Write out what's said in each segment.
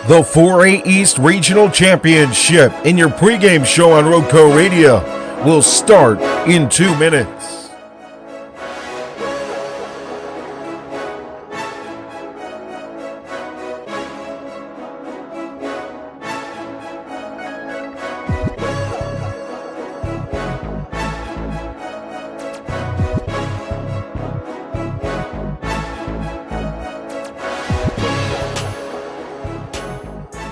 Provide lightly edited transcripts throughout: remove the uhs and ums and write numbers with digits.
The 4A East Regional Championship in your pregame show on Roadco Radio will start in 2 minutes.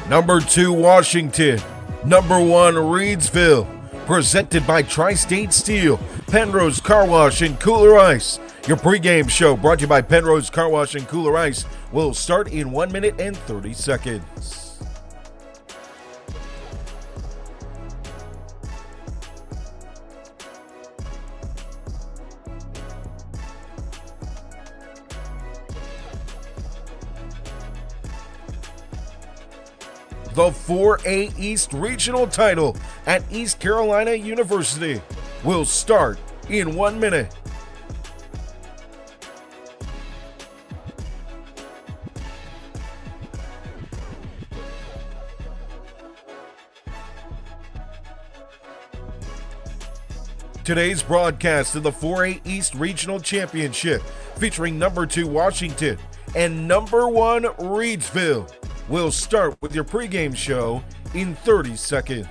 Number 2, Washington. Number 1, Reidsville. Presented by Tri-State Steel, Pennrose Carwash, and Kooler Ice. Your pregame show brought to you by Pennrose Carwash and Kooler Ice will start in 1 minute and 30 seconds. The 4A East Regional title at East Carolina University will start in 1 minute. Today's broadcast of the 4A East Regional Championship featuring number 2 Washington and number 1 Reidsville will start with your pregame show in 30 seconds.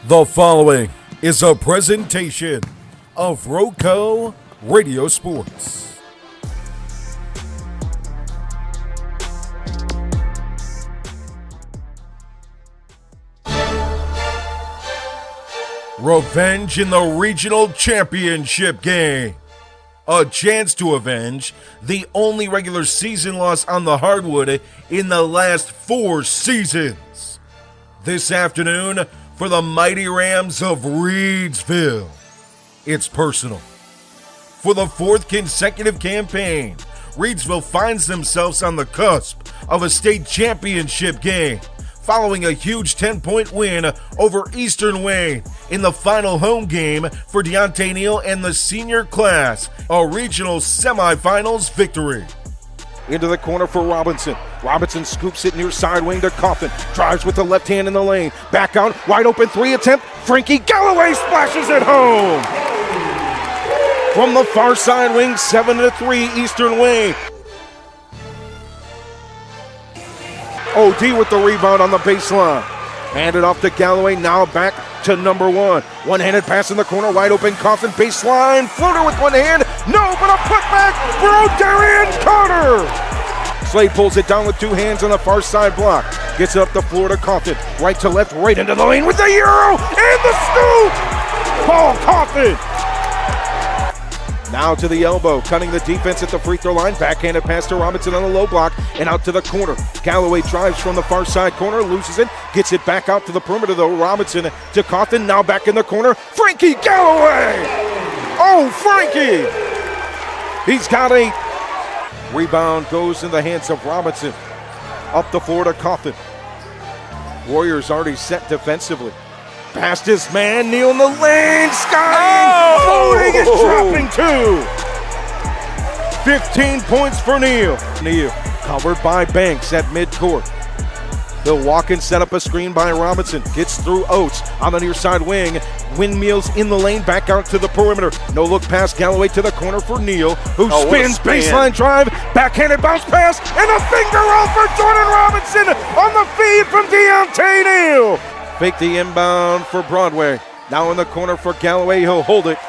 The following is a presentation of Roadco Radio Sports. Revenge in the Regional Championship game. A chance to avenge the only regular season loss on the hardwood in the last 4 seasons. This afternoon, for the mighty Rams of Reidsville, it's personal. For the 4th consecutive campaign, Reidsville finds themselves on the cusp of a state championship game, following a huge 10-point win over Eastern Wayne in the final home game for Deontay Neal and the senior class, a regional semifinals victory. Into the corner for Robinson. Robinson scoops it near side wing to Coffin. Drives with the left hand in the lane. Back out, wide open 3 attempt. Frankie Galloway splashes it home. From the far side wing, 7-3 Eastern Wayne. OD with the rebound on the baseline. Handed off to Galloway, now back to number 1. One-handed pass in the corner, wide open Coffin, baseline, floater with one hand. No, but a putback for Darian Carter. Slade pulls it down with 2 hands on the far side block. Gets it up the floor to Coffin. Right to left, right into the lane with the Euro and the scoop. Paul Coffin. Now to the elbow, cutting the defense at the free throw line. Backhanded pass to Robinson on the low block and out to the corner. Galloway drives from the far side corner, loses it, gets it back out to the perimeter though. Robinson to Coffin, now back in the corner. Frankie Galloway! Oh, Frankie! He's got a rebound, goes in the hands of Robinson. Up the floor to Coffin. Warriors already set defensively. Past his man, Neal in the lane, skying, floating and dropping 2. 15 points for Neal. Neal covered by Banks at midcourt. He'll walk and set up a screen by Robinson. Gets through Oates on the near side wing. Windmills in the lane, back out to the perimeter. No look pass, Galloway to the corner for Neal, who spins, baseline drive, backhanded bounce pass, and a finger roll for Jordan Robinson on the feed from Deontay Neal. Fake the inbound for Broadway. Now in the corner for Galloway, he'll hold it.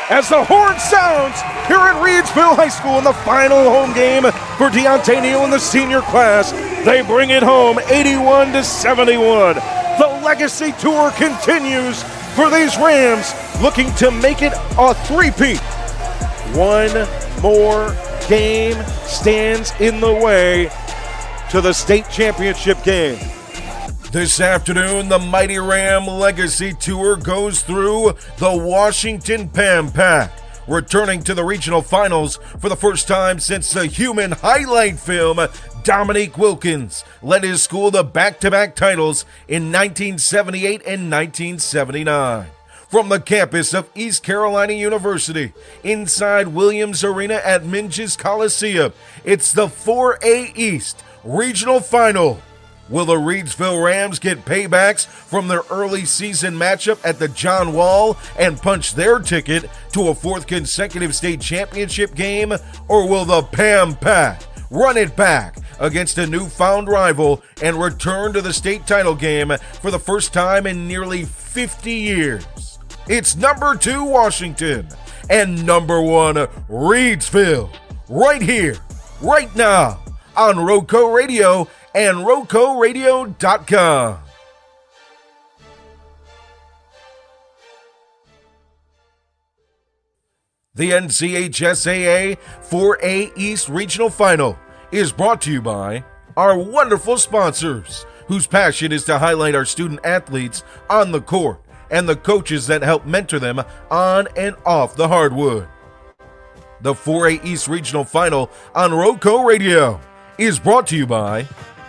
As the horn sounds here at Reidsville High School in the final home game for Deontay Neal and the senior class, they bring it home 81-71. The legacy tour continues for these Rams, looking to make it a three-peat. One more game stands in the way to the state championship game. This afternoon, the Mighty Ram Legacy Tour goes through the Washington Pam Pack, returning to the regional finals for the first time since the human highlight film. Dominique Wilkins led his school to back-to-back titles in 1978 and 1979. From the campus of East Carolina University, inside Williams Arena at Minges Coliseum, it's the 4A East Regional Final. Will the Reidsville Rams get paybacks from their early season matchup at the John Wall and punch their ticket to a fourth consecutive state championship game? Or will the Pam Pack run it back against a newfound rival and return to the state title game for the first time in nearly 50 years? It's number 2 Washington and number 1 Reidsville, right here, right now on Roco Radio and RocoRadio.com. The NCHSAA 4A East Regional Final is brought to you by our wonderful sponsors, whose passion is to highlight our student athletes on the court and the coaches that help mentor them on and off the hardwood. The 4A East Regional Final on Roco Radio is brought to you by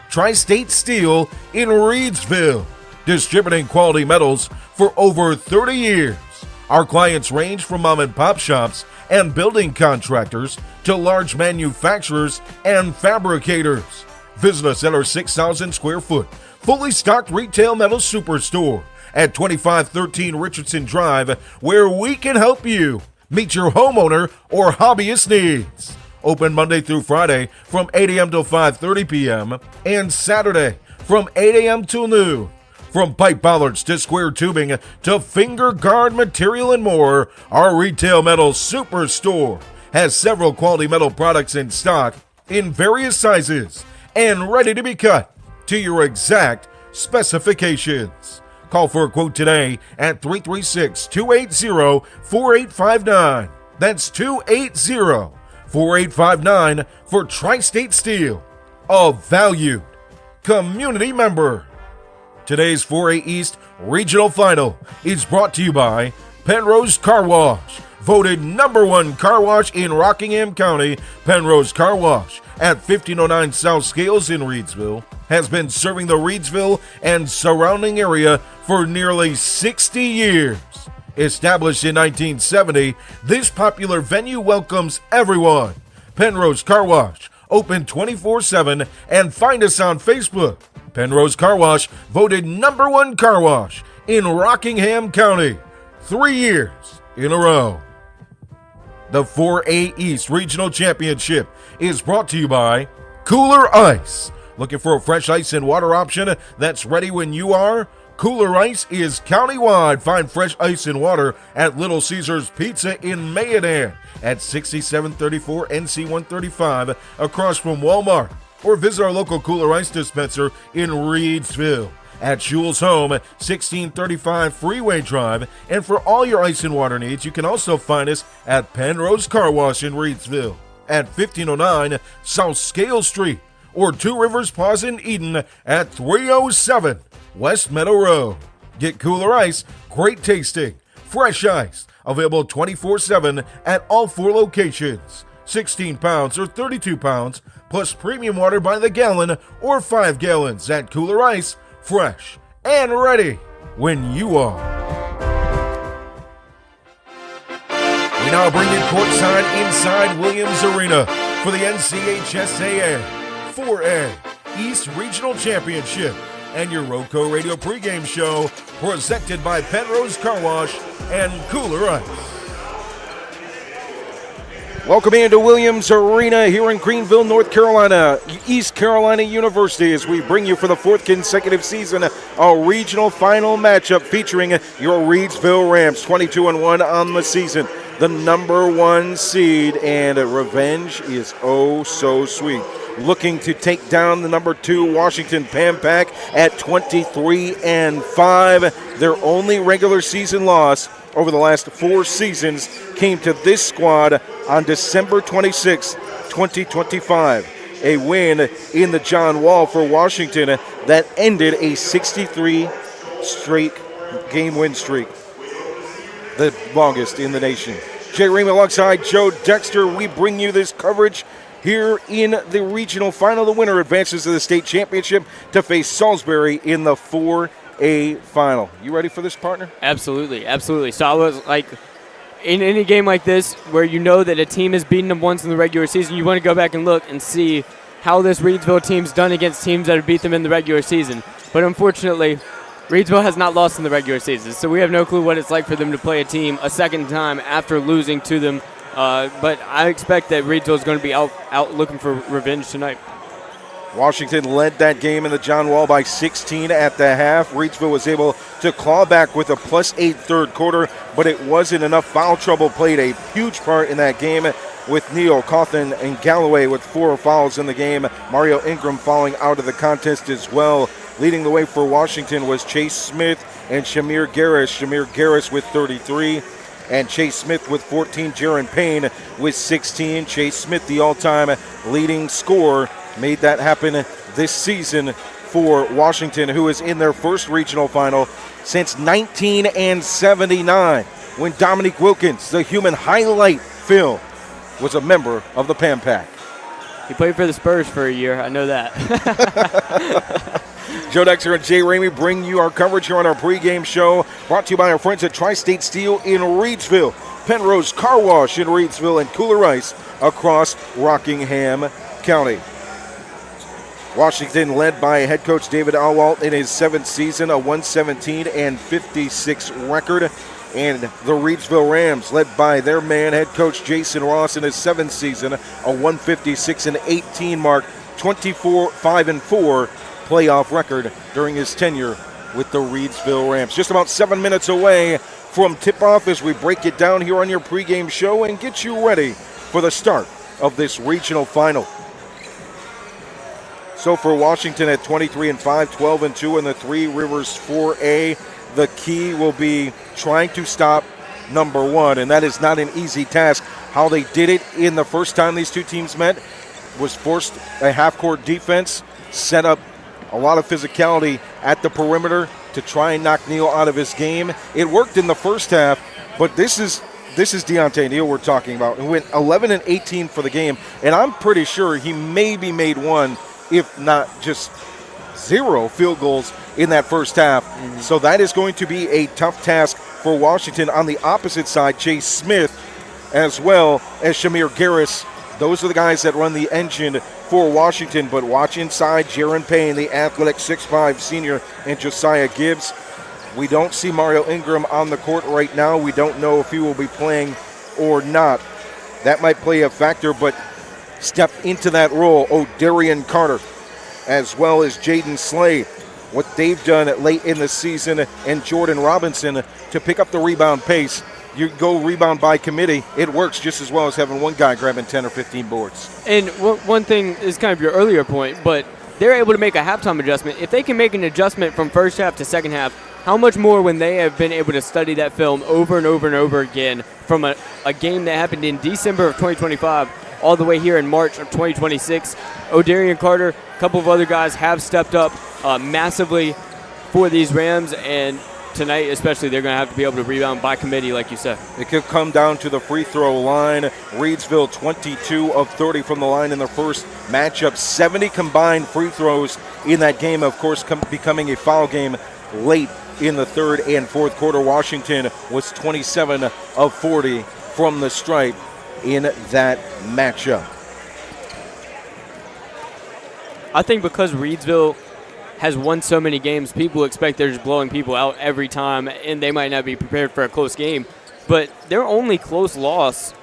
Tri-State Steel in Reidsville, distributing quality metals for over 30 years. Our clients range from mom and pop shops and building contractors to large manufacturers and fabricators. Visit us at our 6,000 square foot, fully stocked retail metal superstore at 2513 Richardson Drive, where we can help you meet your homeowner or hobbyist needs. Open Monday through Friday from 8 a.m. till 5:30 p.m. and Saturday from 8 a.m. till noon. From pipe bollards to square tubing to finger guard material and more, our retail metal superstore has several quality metal products in stock in various sizes and ready to be cut to your exact specifications. Call for a quote today at 336-280-4859. That's 280-4859 for Tri-State Steel, a valued community member. Today's 4A East Regional Final is brought to you by Pennrose Carwash, voted number 1 car wash in Rockingham County. Pennrose Carwash at 1509 South Scales in Reidsville has been serving the Reidsville and surrounding area for nearly 60 years. Established in 1970, this popular venue welcomes everyone. Pennrose Carwash, open 24/7, and find us on Facebook. Pennrose Carwash, voted number 1 car wash in Rockingham County, 3 years in a row. The 4A East Regional Championship is brought to you by Kooler Ice. Looking for a fresh ice and water option that's ready when you are? Kooler Ice is countywide. Find fresh ice and water at Little Caesars Pizza in Mayodan at 6734 NC 135 across from Walmart. Or visit our local Kooler Ice dispenser in Reidsville at Shules Home, 1635 Freeway Drive. And for all your ice and water needs, you can also find us at Pennrose Carwash in Reidsville at 1509 South Scale Street, or Two Rivers Plaza in Eden at 307 West Meadow Road. Get Kooler Ice, great tasting, fresh ice, available 24/7 at all 4 locations. 16 pounds or 32 pounds, plus premium water by the gallon or 5 gallons at Kooler Ice, fresh and ready when you are. We now bring you courtside inside Williams Arena for the NCHSAA 4A East Regional Championship and your Roco Radio pregame show, presented by Pennrose Carwash and Kooler Ice. Welcome into Williams Arena here in Greenville, North Carolina, East Carolina University, as we bring you for the 4th consecutive season a regional final matchup featuring your Reidsville Rams, 22-1 on the season, the number 1 seed, and revenge is oh so sweet. Looking to take down the number 2 Washington Pam Pack at 23-5. Their only regular season loss over the last 4 seasons came to this squad on December 26, 2025. a win in the John Wall for Washington that ended a 63 straight game win streak, the longest in the nation. Jay Ramey alongside Joe Dexter. We bring you this coverage here in the regional final. The winner advances to the state championship to face Salisbury in the 4A final. You ready for this, partner? Absolutely, absolutely. So I was like, in any game like this where you know that a team has beaten them once in the regular season, you want to go back and look and see how this Reidsville team's done against teams that have beat them in the regular season. But unfortunately, Reidsville has not lost in the regular season, so we have no clue what it's like for them to play a team a second time after losing to them. But I expect that Reidsville is going to be out looking for revenge tonight. Washington led that game in the John Wall by 16 at the half. Reidsville was able to claw back with a +8 third quarter, but it wasn't enough. Foul trouble played a huge part in that game with Neal, Cawthon, and Galloway with 4 fouls in the game. Mario Ingram fouling out of the contest as well. Leading the way for Washington was Chase Smith and Shamir Garris. Shamir Garris with 33 and Chase Smith with 14. Jaron Payne with 16. Chase Smith, the all-time leading scorer, made that happen this season for Washington, who is in their first regional final since 1979, when Dominique Wilkins, the human highlight film, was a member of the Pam Pack. He played for the Spurs for a year. I know that. Joe Dexter and Jay Ramey bring you our coverage here on our pregame show, brought to you by our friends at Tri-State Steel in Reidsville, Pennrose Carwash in Reidsville, and Kooler Ice across Rockingham County. Washington led by head coach David Alwalt in his 7th season, a 117-56 record. And the Reidsville Rams led by their man, head coach Jason Ross, in his 7th season, a 156-18 mark, 24-5-4 playoff record during his tenure with the Reidsville Rams. Just about 7 minutes away from tip-off as we break it down here on your pregame show and get you ready for the start of this regional final. So for Washington at 23-5, 12-2 in the Three Rivers 4A, the key will be trying to stop number one, and that is not an easy task. How they did it in the first time these two teams met was forced a half-court defense, set up a lot of physicality at the perimeter to try and knock Neal out of his game. It worked in the first half, but this is Deontay Neal we're talking about, who went 11-18 for the game, and I'm pretty sure he maybe made one, if not just 0 field goals in that first half. Mm-hmm. So that is going to be a tough task for Washington. On the opposite side, Chase Smith as well as Shamir Garris. Those are the guys that run the engine for Washington. But watch inside, Jaron Payne, the athletic 6'5 senior, and Josiah Gibbs. We don't see Mario Ingram on the court right now. We don't know if he will be playing or not. That might play a factor, but step into that role, O'Darian Carter, as well as Jaden Slade. What they've done late in the season, and Jordan Robinson to pick up the rebound pace. You go rebound by committee, it works just as well as having one guy grabbing 10 or 15 boards. And one thing is kind of your earlier point, but they're able to make a halftime adjustment. If they can make an adjustment from first half to second half, how much more when they have been able to study that film over and over and over again from a game that happened in December of 2025 all the way here in March of 2026. O'Darian Carter, a couple of other guys have stepped up massively for these Rams, and tonight especially they're going to have to be able to rebound by committee, like you said. It could come down to the free throw line. Reidsville 22 of 30 from the line in the first matchup. 70 combined free throws in that game, of course, becoming a foul game late in the third and fourth quarter. Washington was 27 of 40 from the stripe in that matchup. I think because Reidsville has won so many games, people expect they're just blowing people out every time, and they might not be prepared for a close game. But their only close loss,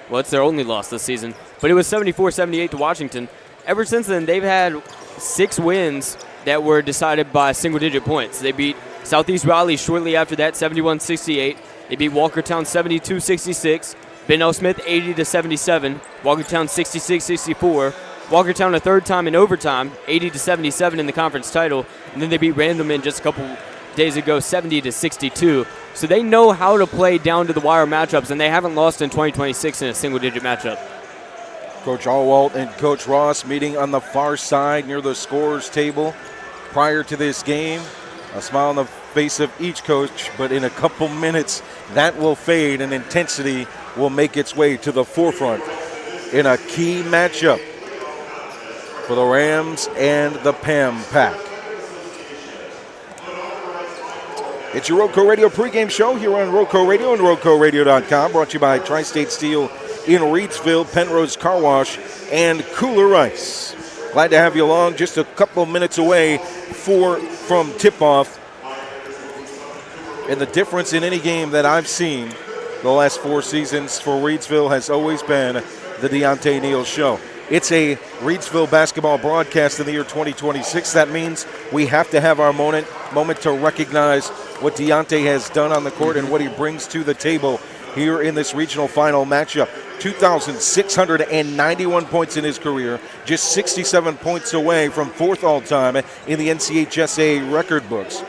well, it's their only loss this season, but it was 74-78 to Washington. Ever since then, they've had 6 wins that were decided by single-digit points. They beat Southeast Raleigh shortly after that, 71-68. They beat Walkertown 72-66. Ben L. Smith 80-77. Walkertown 66-64. Walkertown a third time in overtime, 80-77 in the conference title. And then they beat Randleman just a couple days ago, 70-62. So they know how to play down to the wire matchups, and they haven't lost in 2026 in a single-digit matchup. Coach Allwalt and Coach Ross meeting on the far side near the scorer's table prior to this game. A smile on the face of each coach, but in a couple minutes that will fade and intensity will make its way to the forefront in a key matchup for the Rams and the Pam Pack. It's your Roco Radio pregame show here on Roco Radio and RocoRadio.com, brought to you by Tri-State Steel in Reidsville, Pennrose Carwash, and Kooler Ice. Glad to have you along. Just a couple minutes away from tip-off. And the difference in any game that I've seen the last 4 seasons for Reidsville has always been the Deontay Neal Show. It's a Reidsville basketball broadcast in the year 2026. That means we have to have our moment to recognize what Deontay has done on the court and what he brings to the table here in this regional final matchup. 2,691 points in his career, just 67 points away from 4th all-time in the NCHSAA record books.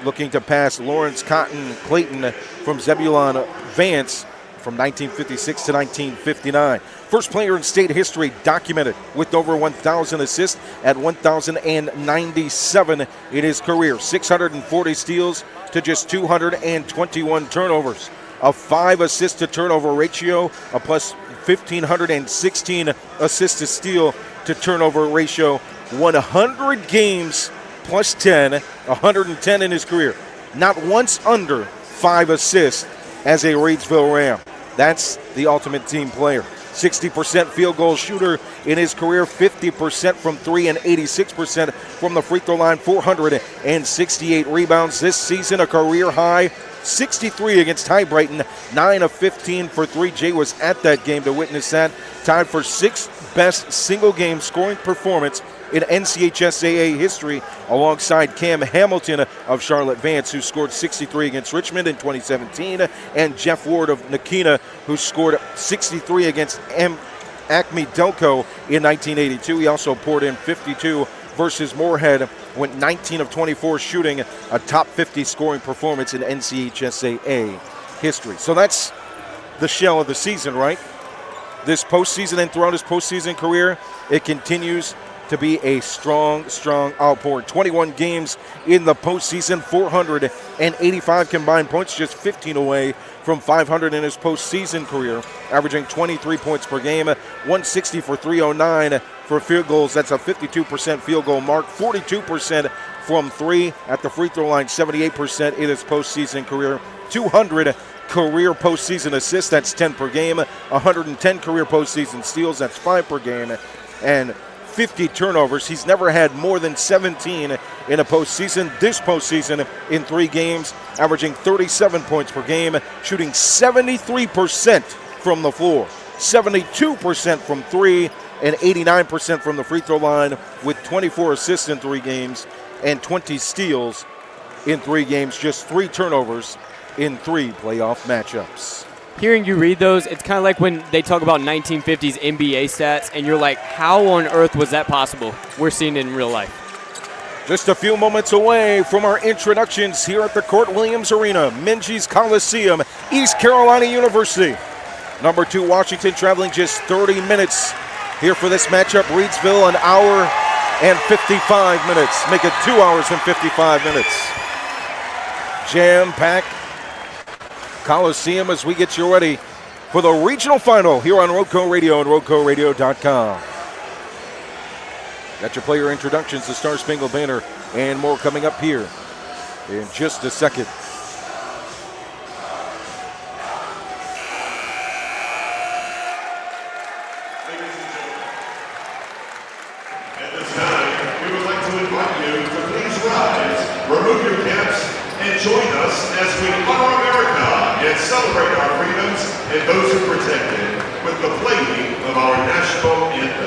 Looking to pass Lawrence Cotton Clayton from Zebulon Vance from 1956 to 1959. First player in state history documented with over 1,000 assists at 1,097 in his career. 640 steals to just 221 turnovers. A 5 assist to turnover ratio, a plus 1,516 assist to steal to turnover ratio. 100 games plus 10, 110 in his career. Not once under 5 assists as a Reidsville Ram. That's the ultimate team player. 60% field goal shooter in his career, 50% from 3 and 86% from the free throw line, 468 rebounds this season, a career high 63 against High Brighton, 9 of 15 for 3. Jay was at that game to witness that. Tied for 6th best single game scoring performance in NCHSAA history, alongside Cam Hamilton of Charlotte Vance, who scored 63 against Richmond in 2017, and Jeff Ward of Nakina, who scored 63 against Acme Delco in 1982. He also poured in 52 versus Moorhead, went 19 of 24 shooting, a top 50 scoring performance in NCHSAA history. So that's the shell of the season, right? This postseason and throughout his postseason career, it continues to be a strong outpour. 21 games in the postseason, 485 combined points, just 15 away from 500 in his postseason career, averaging 23 points per game, 160 for 309 for field goals. That's a 52% field goal mark, 42% from 3 at the free throw line, 78% in his postseason career, 200 career postseason assists, that's 10 per game, 110 career postseason steals, that's 5 per game, and 50 turnovers. He's never had more than 17 in a postseason. This postseason in 3 games, averaging 37 points per game, shooting 73% from the floor, 72% from 3, and 89% from the free throw line, with 24 assists in 3 games and 20 steals in 3 games, just 3 turnovers in 3 playoff matchups. Hearing you read those, it's kind of like when they talk about 1950s NBA stats, and you're like, how on earth was that possible? We're seeing it in real life. Just a few moments away from our introductions here at the Court Williams Arena, Minges Coliseum, East Carolina University. Number 2, Washington, traveling just 30 minutes here for this matchup. Reidsville, an hour and 55 minutes. Make it 2 hours and 55 minutes. Jam-packed Coliseum as we get you ready for the regional final here on Roco Radio and RocoRadio.com. Got your player introductions, the Star Spangled Banner, and more coming up here in just a second. At this time, we would like to invite you to please rise, remove your caps, and join us as we honor America and celebrate our freedoms and those who protect it with the playing of our national anthem.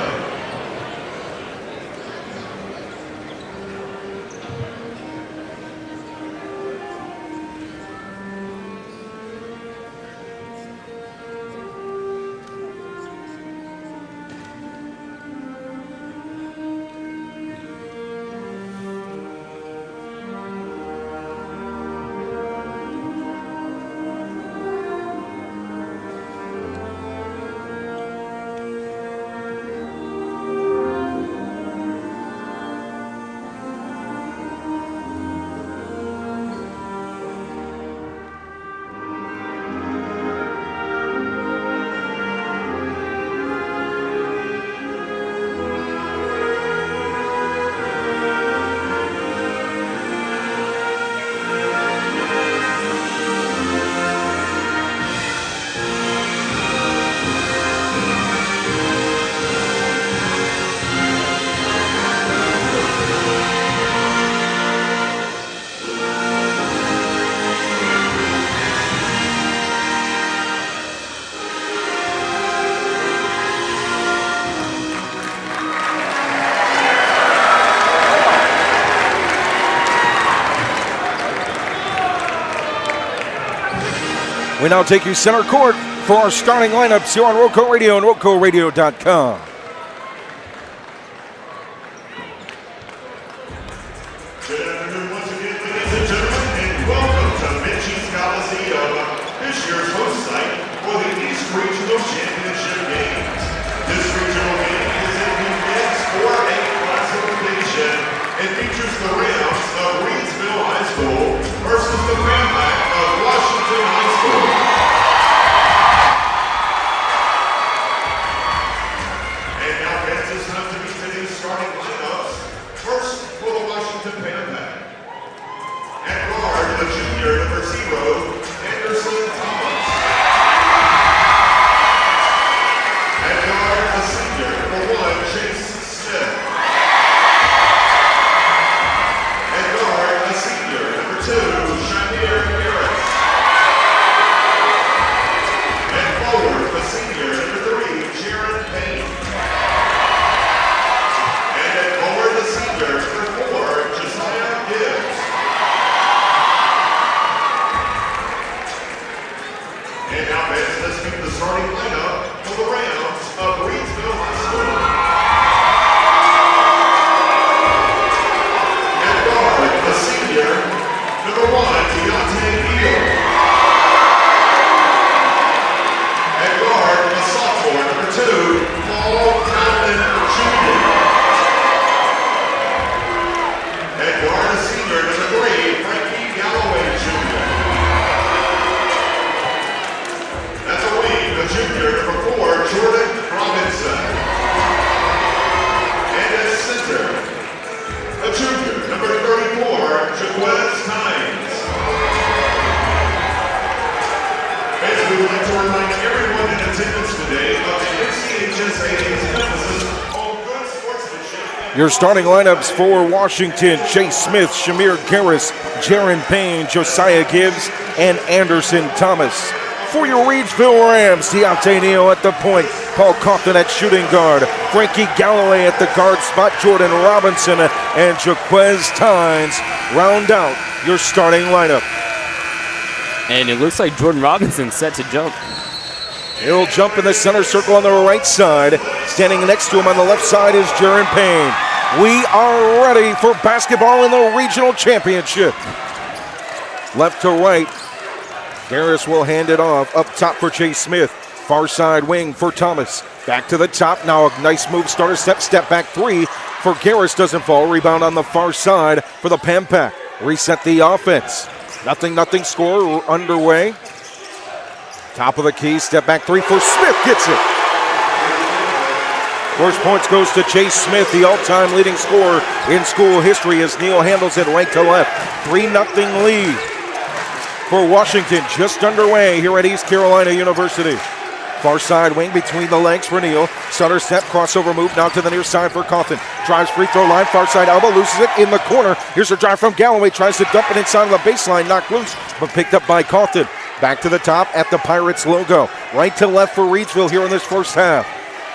We now take you center court for our starting lineups here on Roco Radio and RocoRadio.com. Good afternoon once again, ladies and gentlemen, and welcome to Menchie's Coliseum, this year's host site for the East Regional Championship Games. This regional game is in the men's 4A classification and features the Rams of Reidsville High School versus the Pennrose of Washington High School. And now, fans, it's time to meet today's starting lineups. First, for the Washington Pennrose. At guard, the junior, number 0, Anderson Thomas. At guard, the senior, number 1, Chase Smith. At guard, the senior, number 2, Shamir Harris. And forward, the senior, number 3, Jaron Payne. And at forward, the senior, number 4, Josiah Gibbs. And now, fans, let's meet the starting lineup for the Rams of Reidsville High School. At guard, the senior, number 1, Deontay Neal. At guard, the sophomore, number 2, Paul Calvin Jr. At guard, the senior, number 3, Frankie Galloway Jr. At the wing, the junior, number 4, Jordan Robinson. And at center, a junior, number 34, Jaquez Tynes. As we would like to remind everyone in attendance today of the NCHSAA's emphasis on good sportsmanship. Your starting lineups for Washington: Chase Smith, Shamir Harris, Jaron Payne, Josiah Gibbs, and Anderson Thomas. For your Reidsville Rams, Deontay Neal at the point, Paul Coughlin at shooting guard, Frankie Galloway at the guard spot, Jordan Robinson and Jaquez Tynes round out your starting lineup. And it looks like Jordan Robinson's set to jump. He'll jump in the center circle on the right side. Standing next to him on the left side is Jaron Payne. We are ready for basketball in the regional championship. Left to right, Garris will hand it off. Up top for Chase Smith. Far side wing for Thomas. Back to the top now. A nice move. Starter step back 3 for Garris. Doesn't fall. Rebound on the far side for the Pam-Pack. Reset the offense. Nothing score underway. Top of the key. Step back 3 for Smith. Gets it. First points goes to Chase Smith, the all-time leading scorer in school history as Neal handles it right to left. 3-0 lead for Washington, just underway here at East Carolina University. Far side wing between the legs for Neal. Stutter step, crossover move, now to the near side for Coughlin. Drives free throw line, far side elbow, loses it in the corner. Here's a drive from Galloway, tries to dump it inside of the baseline, knocked loose, but picked up by Coughlin. Back to the top at the Pirates logo. Right to left for Reidsville here in this first half.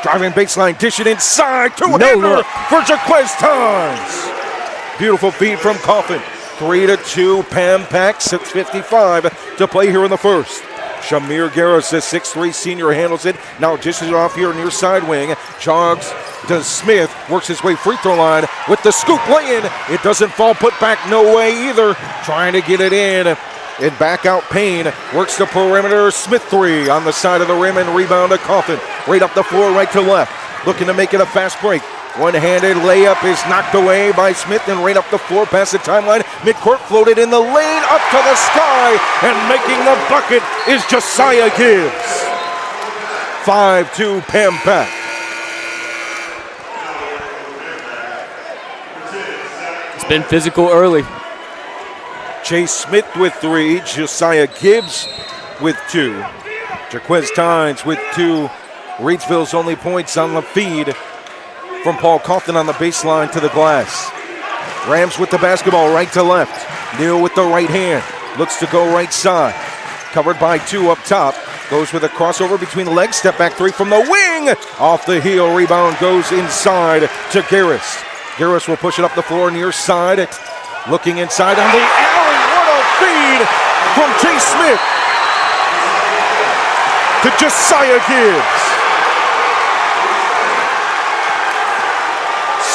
Driving baseline, dish it inside, two-hander for Jaquez Tynes. Beautiful feed from Coughlin. 3-2 Pam-Pack, 6:55 to play here in the first. Shamir Garris, the 6'3 senior, handles it. Now dishes it off here near side wing. Jogs to Smith, works his way free throw line with the scoop lay-in. It doesn't fall, put back no way either. Trying to get it in. And back out Payne, works the perimeter. Smith 3 on the side of the rim and rebound to Coughlin. Right up the floor, right to left. Looking to make it a fast break. One-handed layup is knocked away by Smith and right up the floor past the timeline. Midcourt floated in the lane up to the sky, and making the bucket is Josiah Gibbs. 5-2 Pam-Pack. It's been physical early. Chase Smith with 3, Josiah Gibbs with 2. Jaquez Tynes with 2. Reidsville's only points on the feed from Paul Coughlin on the baseline to the glass. Rams with the basketball right to left. Neal with the right hand. Looks to go right side. Covered by 2 up top. Goes with a crossover between the legs. Step back 3 from the wing. Off the heel. Rebound goes inside to Garris. Garris will push it up the floor near side. Looking inside on the alley. What a feed from Chase Smith. to Josiah Gibbs.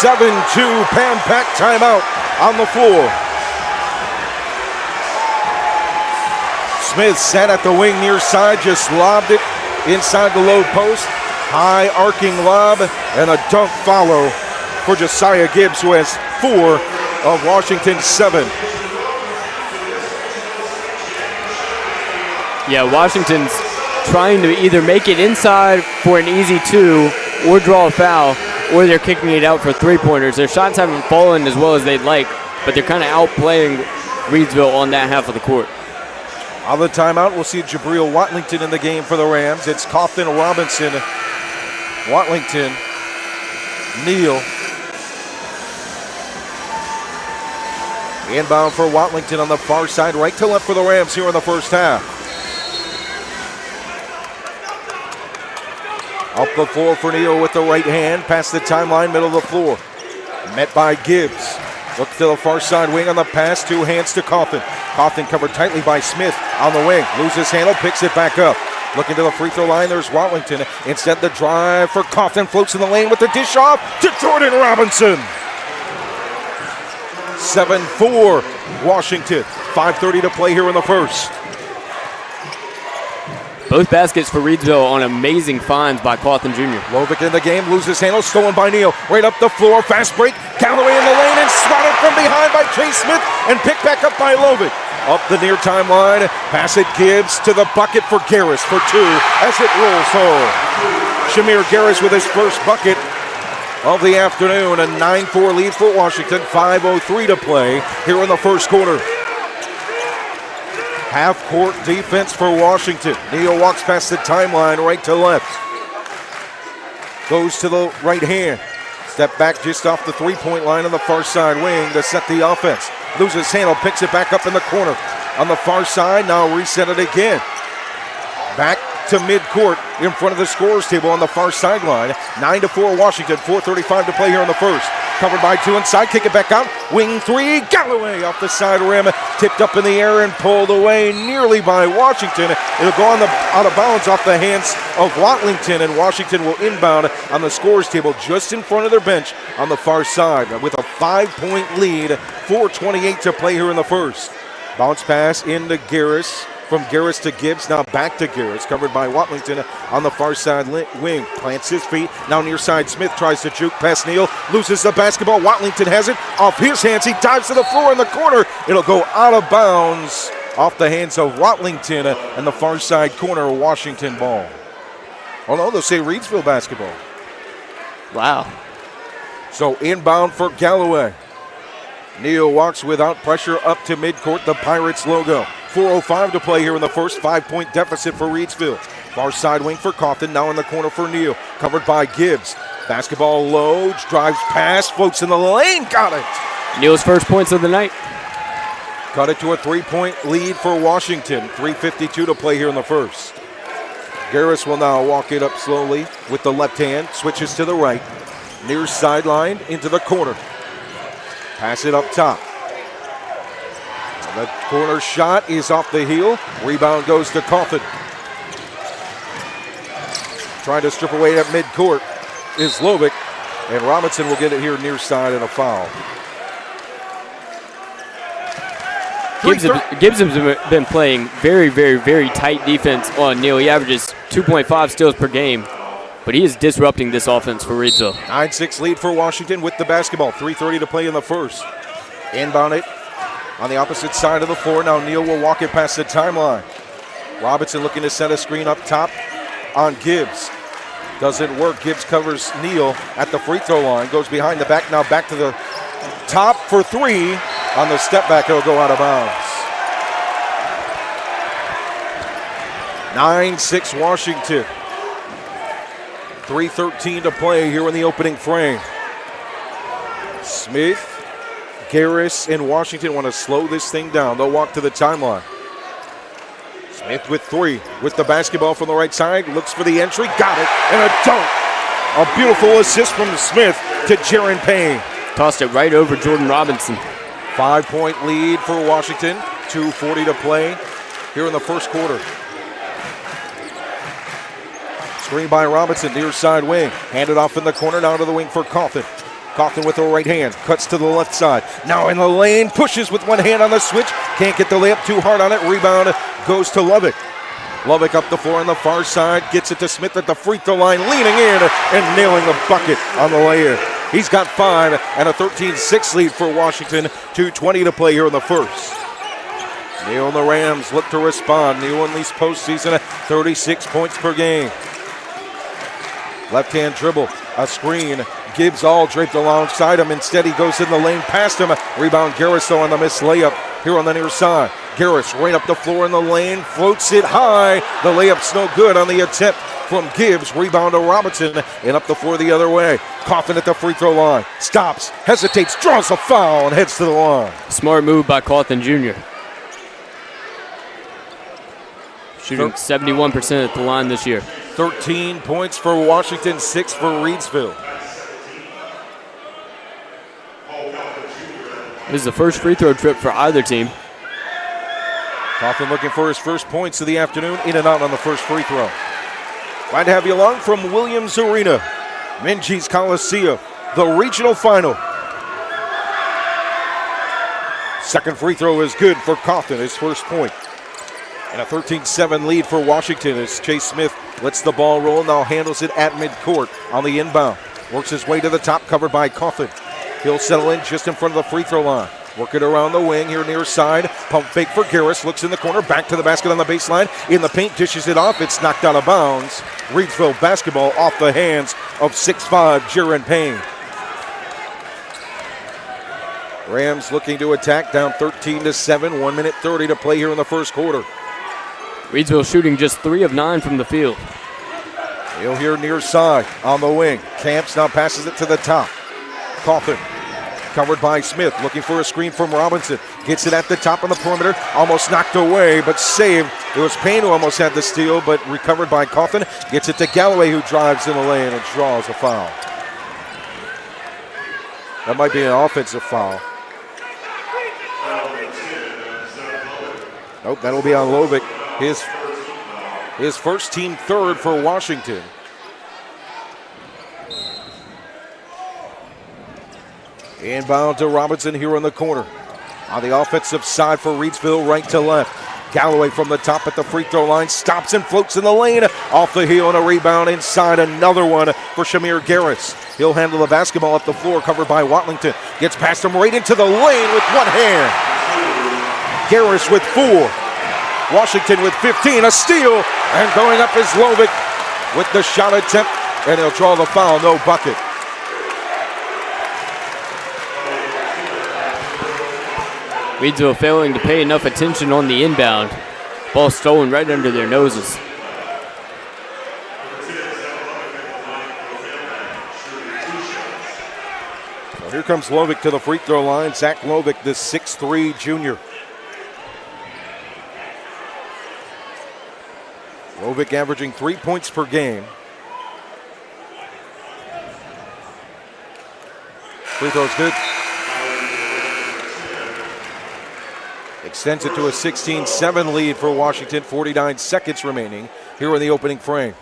7-2 Pan Pac timeout on the floor. Smith sat at the wing near side, just lobbed it inside the low post. High arcing lob and a dunk follow for Josiah Gibbs, who has 4 of Washington's 7. Yeah, Washington's trying to either make it inside for an easy 2 or draw a foul, or they're kicking it out for 3-pointers. Their shots haven't fallen as well as they'd like, but they're kind of outplaying Reidsville on that half of the court. On the timeout, we'll see Jabril Watlington in the game for the Rams. It's Coughlin, Robinson, Watlington, Neal. Inbound for Watlington on the far side, right to left for the Rams here in the first half. Up the floor for Neal with the right hand, past the timeline, middle of the floor. Met by Gibbs. Look to the far side wing on the pass, 2 hands to Coughlin. Coughlin covered tightly by Smith on the wing. Loses handle, picks it back up. Looking to the free throw line, there's Watlington. Instead, the drive for Coughlin, floats in the lane with the dish off to Jordan Robinson. 7-4 Washington. 5:30 to play here in the first. Both baskets for Reidsville on amazing finds by Coughlin Jr. Lovick in the game, loses handle, stolen by Neal. Right up the floor, fast break. Galloway in the lane and swatted from behind by Chase Smith and picked back up by Lovick. Up the near timeline, pass it Gibbs to the bucket for Garris for 2 as it rolls home. Shamir Garris with his first bucket of the afternoon. A 9-4 lead for Washington, 5:03 to play here in the first quarter. Half-court defense for Washington. Neal walks past the timeline, right to left. Goes to the right hand. Step back just off the 3-point line on the far side wing to set the offense. Loses handle, picks it back up in the corner. On the far side, now reset it again. Back to midcourt in front of the scorer's table on the far sideline. 9-4 Washington, 4:35 to play here in the first. Covered by 2 inside, kick it back out. Wing 3, Galloway off the side rim. Tipped up in the air and pulled away nearly by Washington. It'll go out of bounds off the hands of Watlington, and Washington will inbound on the scorer's table just in front of their bench on the far side with a 5-point lead. 4:28 to play here in the first. Bounce pass into Garris. From Garris to Gibbs, now back to Garris, covered by Watlington on the far side wing. Plants his feet, now near side. Smith tries to juke past Neal, loses the basketball. Watlington has it off his hands. He dives to the floor in the corner. It'll go out of bounds off the hands of Watlington and the far side corner, Washington ball. Oh no, they'll say Reidsville basketball. Wow. So inbound for Galloway. Neal walks without pressure up to midcourt, the Pirates logo. 4:05 to play here in the first. 5-point deficit for Reidsville. Far side wing for Coughlin, now in the corner for Neal. Covered by Gibbs. Basketball low, drives past, floats in the lane, got it. Neal's first points of the night. Cut it to a 3-point lead for Washington. 3:52 to play here in the first. Garris will now walk it up slowly with the left hand, switches to the right. Near sideline into the corner. Pass it up top. The corner shot is off the heel. Rebound goes to Coughlin. Trying to strip away at midcourt is Lovick. And Robinson will get it here near side and a foul. Gibbs has been playing very, very, very tight defense on Neal. He averages 2.5 steals per game. But he is disrupting this offense for Reidsville. 9-6 lead for Washington with the basketball. 3:30 to play in the first. Inbound it on the opposite side of the floor. Now Neal will walk it past the timeline. Robinson looking to set a screen up top on Gibbs. Doesn't work. Gibbs covers Neal at the free throw line. Goes behind the back. Now back to the top for 3. On the step back, it'll go out of bounds. 9-6 Washington. 3:13 to play here in the opening frame. Smith, Garris, and Washington want to slow this thing down. They'll walk to the timeline. Smith with 3. With the basketball from the right side. Looks for the entry. Got it. And a dunk. A beautiful assist from Smith to Jaron Payne. Tossed it right over Jordan Robinson. 5-point lead for Washington. 2:40 to play here in the first quarter. Screen by Robinson, near side wing. Handed off in the corner, down to the wing for Coffin. Coffin with the right hand, cuts to the left side. Now in the lane, pushes with one hand on the switch. Can't get the layup too hard on it. Rebound goes to Lovick. Lovick up the floor on the far side, gets it to Smith at the free throw line, leaning in and nailing the bucket on the lay-in. He's got 5 and a 13-6 lead for Washington. 2:20 to play here in the first. Neal and the Rams look to respond. Neal in these postseason, 36 points per game. Left-hand dribble, a screen. Gibbs all draped alongside him. Instead, he goes in the lane past him. Rebound Garris, though, on the missed layup here on the near side. Garris right up the floor in the lane, floats it high. The layup's no good on the attempt from Gibbs. Rebound to Robinson, and up the floor the other way. Coffin at the free throw line. Stops, hesitates, draws a foul, and heads to the line. Smart move by Coffin Jr. Shooting 71% at the line this year. 13 points for Washington, 6 for Reidsville. This is the first free throw trip for either team. Coffin looking for his first points of the afternoon, in and out on the first free throw. Glad to have you along from Williams Arena, Minji's Coliseum, the regional final. Second free throw is good for Coffin, his first point. And a 13-7 lead for Washington as Chase Smith lets the ball roll, now handles it at midcourt on the inbound. Works his way to the top, covered by Coffin. He'll settle in just in front of the free throw line. Work it around the wing here near side. Pump fake for Garris. Looks in the corner. Back to the basket on the baseline. In the paint, dishes it off. It's knocked out of bounds. Reidsville basketball off the hands of 6'5" Jaron Payne. Rams looking to attack, down 13-7. 1 minute 30 to play here in the first quarter. Reidsville shooting just 3 of 9 from the field. He'll here near side on the wing. Camps now passes it to the top. Coffin covered by Smith, looking for a screen from Robinson. Gets it at the top on the perimeter, almost knocked away, but saved. It was Payne who almost had the steal, but recovered by Coffin. Gets it to Galloway, who drives in the lane and draws a foul. That might be an offensive foul. Nope, that'll be on Lovick. His first team third for Washington. Inbound to Robinson here in the corner. On the offensive side for Reidsville, right to left. Galloway from the top at the free throw line. Stops and floats in the lane. Off the heel and a rebound inside. Another one for Shamir Garris. He'll handle the basketball up the floor, covered by Watlington. Gets past him right into the lane with one hand. Garris with 4. Washington with 15. A steal. And going up is Lovick with the shot attempt. And he'll draw the foul. No bucket. Reidsville failing to pay enough attention on the inbound. Ball stolen right under their noses. Well, here comes Lovick to the free throw line. Zach Lovick, the 6'3" junior. Lovick averaging 3 points per game. Free throw's good. Extends it to a 16-7 lead for Washington. 49 seconds remaining here in the opening frame.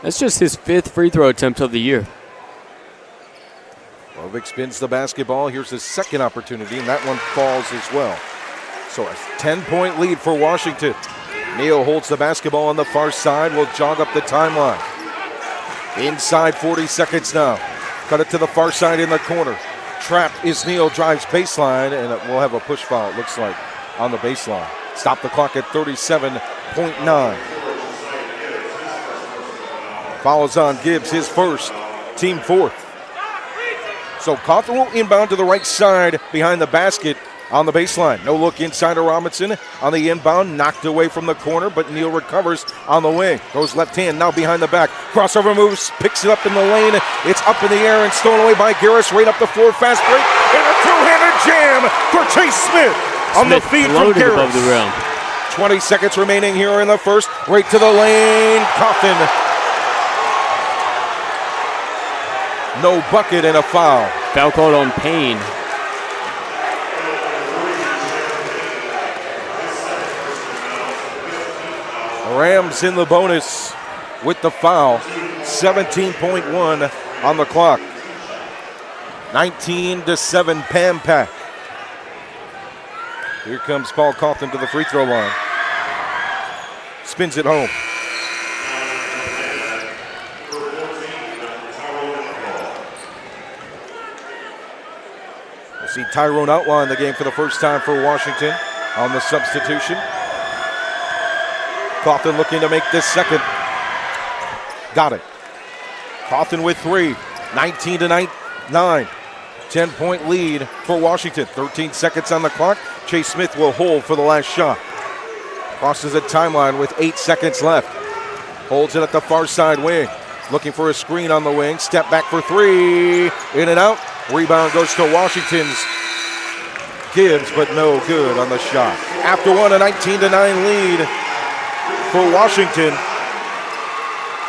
That's just his 5th free throw attempt of the year. Lovick spins the basketball. Here's his second opportunity, and that one falls as well. So a 10-point lead for Washington. Neal holds the basketball on the far side. Will jog up the timeline. Inside 40 seconds now. Cut it to the far side in the corner. Trap is Neal, drives baseline, and we'll have a push foul, it looks like, on the baseline. Stop the clock at 37.9. Follows on Gibbs, his first, team 4th. So Coffin will inbound to the right side behind the basket on the baseline. No look inside to Robinson on the inbound, knocked away from the corner, but Neal recovers on the wing. Goes left hand, now behind the back. Crossover moves, picks it up in the lane. It's up in the air and stolen away by Garris. Right up the floor, fast break, and a two-handed jam for Chase Smith. On the feed from Garris. Above the rim. 20 seconds remaining here in the first. Right to the lane. Coffin. No bucket and a foul. Foul called on Payne. The Rams in the bonus with the foul. 17.1 on the clock. 19-7 Pam-Pack. Here comes Paul Coughlin to the free throw line. Spins it home. We'll see Tyrone Outlaw in the game for the first time for Washington on the substitution. Coughlin looking to make this second. Got it. Coughlin with 3. 19-9. 10-point lead for Washington. 13 seconds on the clock. Chase Smith will hold for the last shot. Crosses the timeline with 8 seconds left. Holds it at the far side wing. Looking for a screen on the wing. Step back for 3. In and out. Rebound goes to Washington's Gibbs, but no good on the shot. After one, a 19-9 lead for Washington.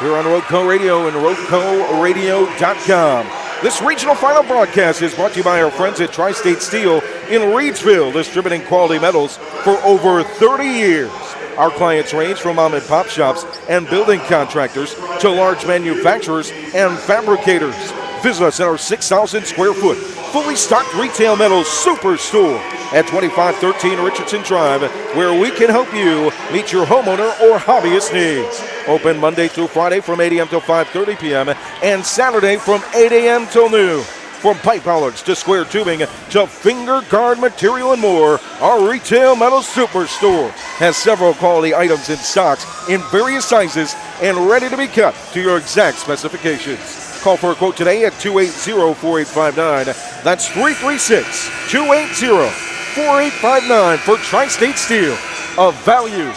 Here on Roadco Radio and RoadcoRadio.com. This regional final broadcast is brought to you by our friends at Tri-State Steel in Reidsville, distributing quality metals for over 30 years. Our clients range from mom and pop shops and building contractors to large manufacturers and fabricators. Visit us at our 6,000 square foot, fully stocked retail metals superstore at 2513 Richardson Drive, where we can help you meet your homeowner or hobbyist needs. Open Monday through Friday from 8 a.m. till 5:30 p.m. and Saturday from 8 a.m. till noon. From pipe bollards to square tubing to finger guard material and more, our retail metal superstore has several quality items in stocks in various sizes and ready to be cut to your exact specifications. Call for a quote today at 280-4859. That's 336-280-4859 for Tri-State Steel, a value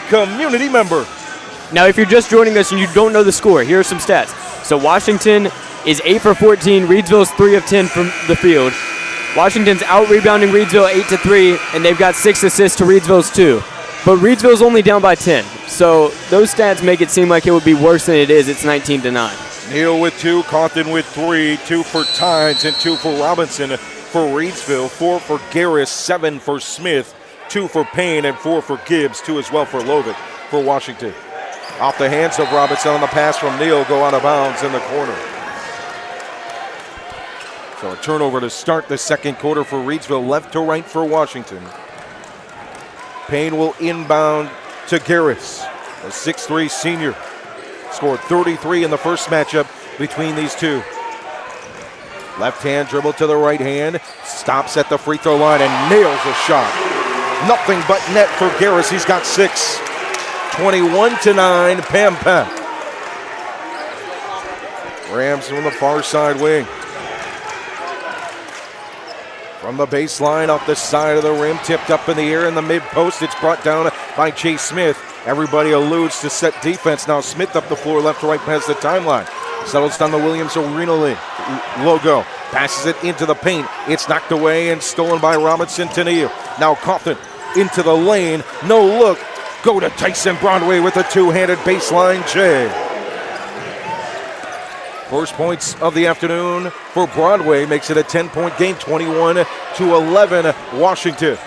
community member. Now, if you're just joining us and you don't know the score, here are some stats. So Washington is 8 for 14. Reidsville is 3 of 10 from the field. Washington's out-rebounding Reidsville 8-3, and they've got 6 assists to Reidsville's 2. But Reidsville's only down by 10. So those stats make it seem like it would be worse than it is. It's 19-9. Neal with 2, Coughlin with 3, 2 for Tynes and 2 for Robinson for Reidsville, 4 for Garris, 7 for Smith, 2 for Payne, and 4 for Gibbs, 2 as well for Lovick for Washington. Off the hands of Robinson on the pass from Neal, go out of bounds in the corner. So a turnover to start the second quarter for Reidsville, left to right for Washington. Payne will inbound to Garris, a 6'3 senior. Scored 33 in the first matchup between these two. Left hand dribble to the right hand, stops at the free throw line and nails a shot. Nothing but net for Garris, he's got 6. 21-9, Pam-Pack. Rams from the far side wing. From the baseline, off the side of the rim, tipped up in the air in the mid-post. It's brought down by Chase Smith. Everybody alludes to set defense. Now Smith up the floor, left to right past the timeline. Settles down the Williams Arena logo. Passes it into the paint. It's knocked away and stolen by Robinson to Neal. Now Coughlin into the lane. No look. Go to Tyson Broadway with a two-handed baseline J. First points of the afternoon for Broadway makes it a 10-point game, 21-11 Washington.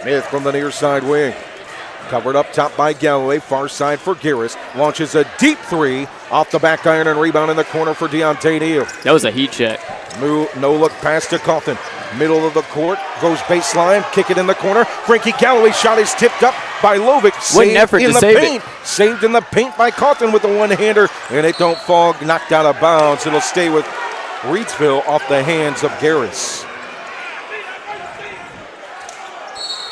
Smith from the near side wing. Covered up top by Galloway, far side for Garris. Launches a deep 3 off the back iron and rebound in the corner for Deontay Neal. That was a heat check. No look pass to Coughlin. Middle of the court, goes baseline, kick it in the corner. Frankie Galloway shot is tipped up by Lovick. What an effort to save it. Saved in the paint by Coughlin with the one-hander, and it don't fall, knocked out of bounds. It'll stay with Reidsville off the hands of Garris.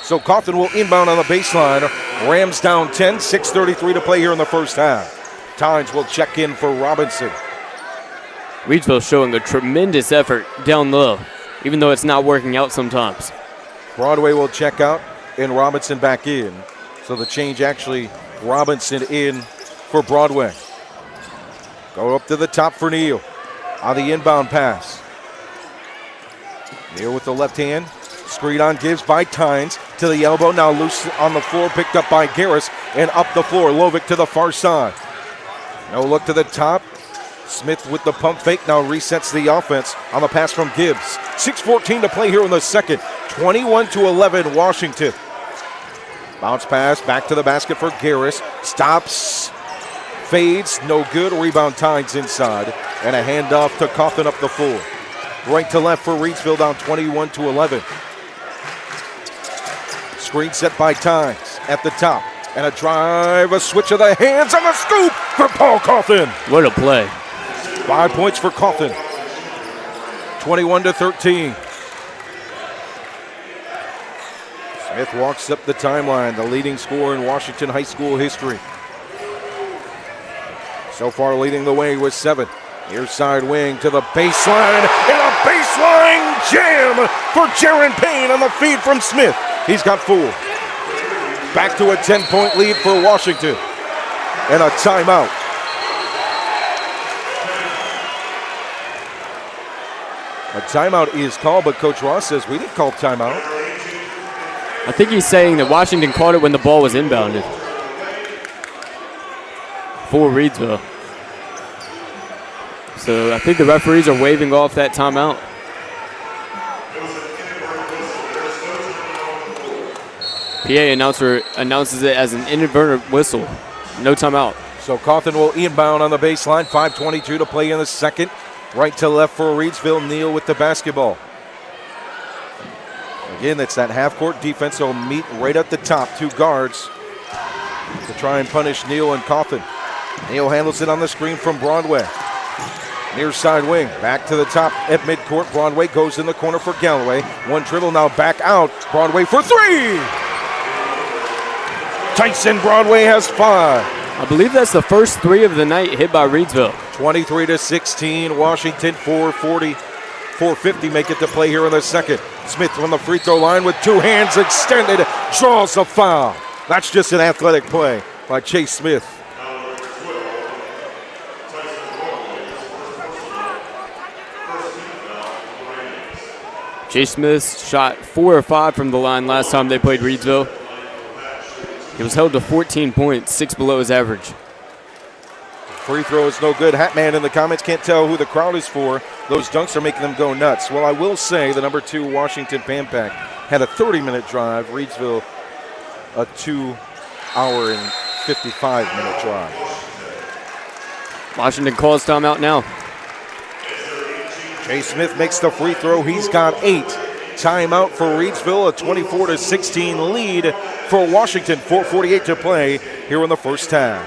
So Coughlin will inbound on the baseline. Rams down 10, 6:33 to play here in the first half. Tynes will check in for Robinson. Reidsville showing a tremendous effort down low, even though it's not working out sometimes. Broadway will check out and Robinson back in. So the change actually, Robinson in for Broadway. Go up to the top for Neal on the inbound pass. Neal with the left hand. Screen on Gibbs by Tynes to the elbow. Now loose on the floor, picked up by Garris and up the floor. Lovick to the far side. No look to the top. Smith with the pump fake now resets the offense on the pass from Gibbs. 6:14 to play here in the second. 21-11 Washington. Bounce pass back to the basket for Garris. Stops Fades, no good. Rebound Tides inside. And a handoff to Coffin up the floor. Right to left for Reidsville, down 21-11. Screen set by Tides at the top. And a drive, a switch of the hands, and a scoop for Paul Coffin. What a play. 5 points for Coffin. 21-13. Smith walks up the timeline, the leading scorer in Washington high school history. So far leading the way with 7. Near side wing to the baseline, and a baseline jam for Jaron Payne on the feed from Smith. He's got 4. Back to a 10-point lead for Washington. And a timeout. A timeout is called, but Coach Ross says we didn't call timeout. I think he's saying that Washington caught it when the ball was inbounded for Reidsville. So I think the referees are waving off that timeout. PA announcer announces it as an inadvertent whistle. No timeout. So Coffin will inbound on the baseline. 5:22 to play in the second. Right to left for Reidsville. Neal with the basketball. Again, it's that half-court defense. They'll meet right at the top. 2 guards to try and punish Neal and Coffin. Neal handles it on the screen from Broadway. Near side wing, back to the top at midcourt. Broadway goes in the corner for Galloway. 1 dribble, now back out. Broadway for 3! Tyson Broadway has 5. I believe that's the first 3 of the night hit by Reidsville. 23-16, Washington 450 make it to play here in the second. Smith from the free throw line with 2 hands extended, draws a foul. That's just an athletic play by Chase Smith. Chase Smith shot 4 or 5 from the line last time they played Reidsville. He was held to 14 points, 6 below his average. Free throw is no good. Hatman in the comments can't tell who the crowd is for. Those dunks are making them go nuts. Well, I will say the number 2 Washington Pan Pack had a 30-minute drive. Reidsville a 2-hour and 55-minute drive. Washington calls timeout now. Chase Smith makes the free throw. He's got 8. Timeout for Reidsville, a 24-16 lead for Washington. 4:48 to play here in the first half.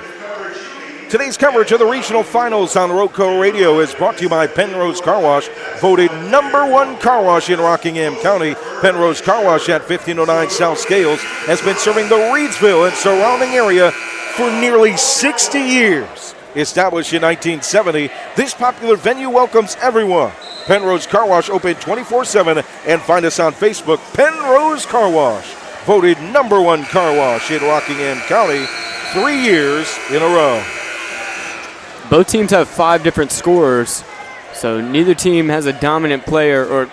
Today's coverage of the regional finals on Roco Radio is brought to you by Pennrose Carwash, voted #1 car wash in Rockingham County. Pennrose Carwash at 1509 South Scales has been serving the Reidsville and surrounding area for nearly 60 years. Established in 1970, this popular venue welcomes everyone. Pennrose Carwash open 24/7 and find us on Facebook, Pennrose Carwash, voted #1 car wash in Rockingham County 3 years in a row. Both teams have 5 different scorers, so neither team has a dominant player or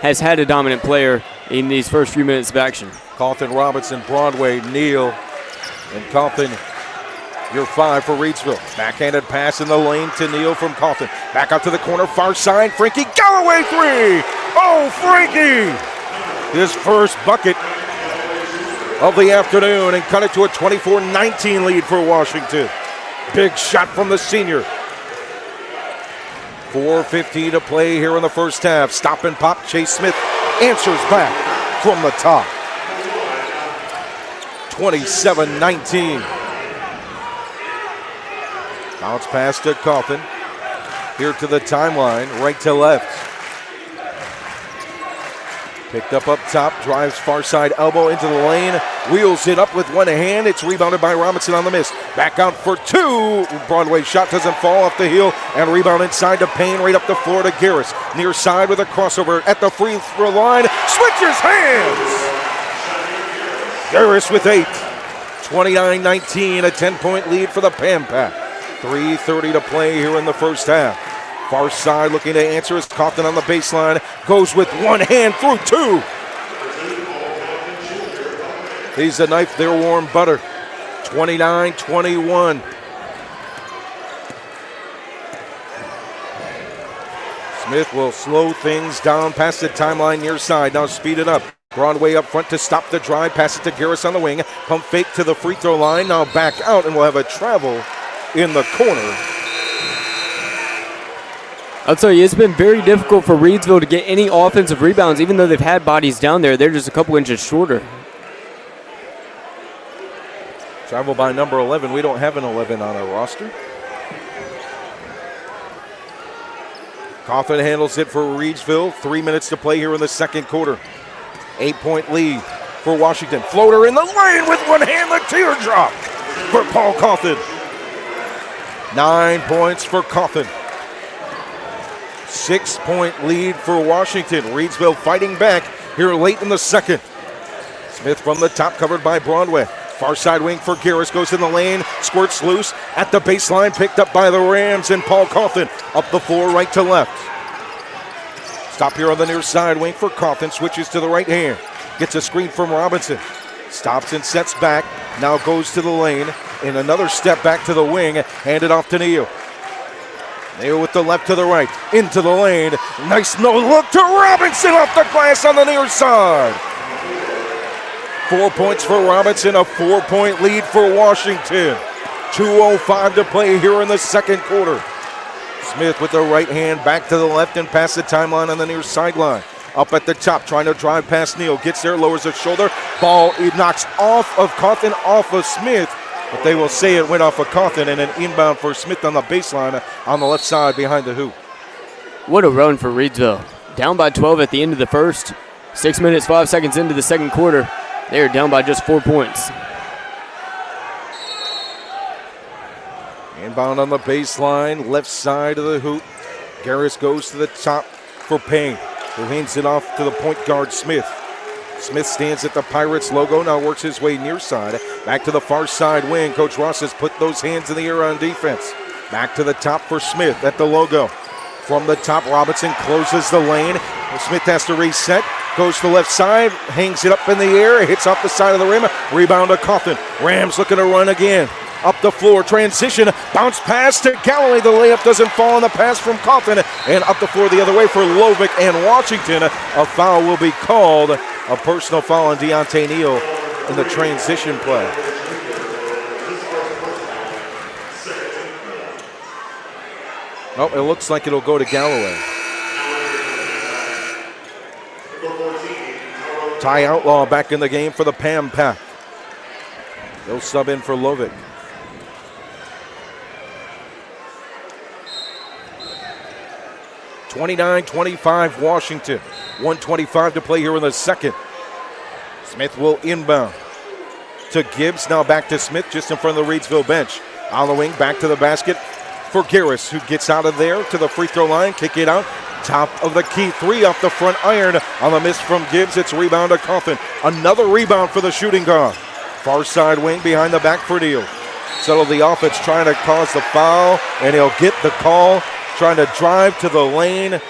has had a dominant player in these first few minutes of action. Coffin, Robinson, Broadway, Neal, and Coffin. Your 5 for Reidsville. Backhanded pass in the lane to Neal from Coffin. Back out to the corner, far side. Frankie Galloway 3. Oh, Frankie! His first bucket of the afternoon and cut it to a 24-19 lead for Washington. Big shot from the senior. 4:50 to play here in the first half. Stop and pop. Chase Smith answers back from the top. 27-19. Bounce pass to Coffin. Here to the timeline, right to left. Picked up top, drives far side elbow into the lane, wheels it up with one hand. It's rebounded by Robinson on the miss. Back out for 2. Broadway shot doesn't fall off the heel, and rebound inside to Payne, right up the floor to Garris. Near side with a crossover at the free throw line. Switches hands. Garris with 8. 29-19, a 10-point lead for the Pan Pack. 3:30 to play here in the first half. Far side looking to answer is Coffin on the baseline. Goes with one hand through 2. He's a knife, they're warm butter. 29-21. Smith will slow things down past the timeline near side. Now speed it up. Broadway up front to stop the drive. Pass it to Garris on the wing. Pump fake to the free throw line. Now back out, and we'll have a travel in the corner. I'll tell you, it's been very difficult for Reidsville to get any offensive rebounds. Even though they've had bodies down there, they're just a couple inches shorter. Travel by number 11. We don't have an 11 on our roster. Coffin handles it for Reidsville. 3 minutes to play here in the second quarter. 8-point lead for Washington. Floater in the lane with one hand, the teardrop for Paul Coffin. 9 points for Coffin. 6-point lead for Washington. Reidsville fighting back here late in the second. Smith from the top, covered by Broadway. Far side wing for Garris, goes in the lane, squirts loose at the baseline, picked up by the Rams, and Paul Coffin up the floor right to left. Stop here on the near side wing for Coffin, switches to the right hand, gets a screen from Robinson, stops and sets back, now goes to the lane, and another step back to the wing, handed off to Neal. Neal with the left to the right, into the lane, nice no look to Robinson off the glass on the near side. 4 points for Robinson, a 4-point lead for Washington. 2:05 to play here in the second quarter. Smith with the right hand back to the left and past the timeline on the near sideline. Up at the top, trying to drive past Neal. Gets there, lowers his shoulder. Ball, it knocks off of Coffin, off of Smith. But they will say it went off of Coffin, and an inbound for Smith on the baseline on the left side behind the hoop. What a run for Reidsville. Down by 12 at the end of the first. 6 minutes, 5 seconds into the second quarter. They are down by just 4 points. Inbound on the baseline, left side of the hoop. Garris goes to the top for Payne, who hands it off to the point guard, Smith. Smith stands at the Pirates logo, now works his way near side. Back to the far side wing. Coach Ross has put those hands in the air on defense. Back to the top for Smith at the logo. From the top, Robinson closes the lane. Smith has to reset. Goes to the left side, hangs it up in the air, hits off the side of the rim. Rebound to Coffin. Rams looking to run again. Up the floor, transition, bounce pass to Galloway. The layup doesn't fall on the pass from Coffin. And up the floor the other way for Lovick and Washington. A foul will be called. A personal foul on Deontay Neal in the transition play. Oh, it looks like it'll go to Galloway. Ty Outlaw back in the game for the Pam Pack. They'll sub in for Lovick. (29-25) Washington. 1:25 to play here in the second. Smith will inbound to Gibbs. Now back to Smith just in front of the Reidsville bench. On the wing, back to the basket for Garris, who gets out of there to the free throw line. Kick it out. Top of the key, 3 off the front iron on the miss from Gibbs. It's rebound to Coffin. Another rebound for the shooting guard. Far side wing behind the back for Neal. Settle the offense, trying to cause the foul, and he'll get the call. Trying to drive to the lane. A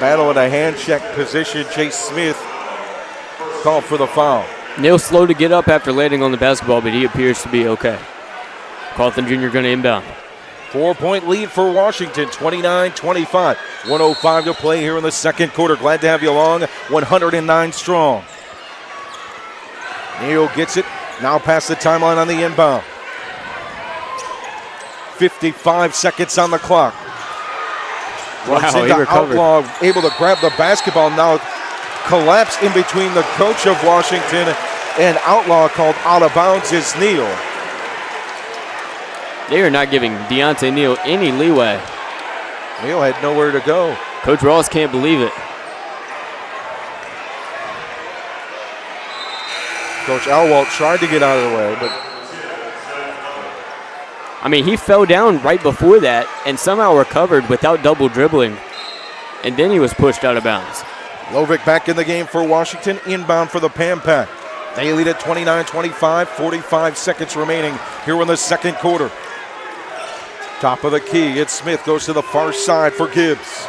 battle in a hand check position. Chase Smith called for the foul. Neal slow to get up after landing on the basketball, but he appears to be okay. Carlton Jr. going to inbound. 4-point lead for Washington, 29-25. 1:05 to play here in the second quarter. Glad to have you along. 109 strong. Neal gets it. Now past the timeline on the inbound. 55 seconds on the clock. Wow, he recovered. Outlaw able to grab the basketball. Now collapsed in between the coach of Washington and Outlaw, called out of bounds is Neal. They are not giving Deontay Neal any leeway. Neal had nowhere to go. Coach Ross can't believe it. Coach Alwalt tried to get out of the way, but I mean, he fell down right before that and somehow recovered without double dribbling. And then he was pushed out of bounds. Lovick back in the game for Washington, inbound for the Pam Pack. They lead at 29-25, 45 seconds remaining here in the second quarter. Top of the key, it's Smith, goes to the far side for Gibbs.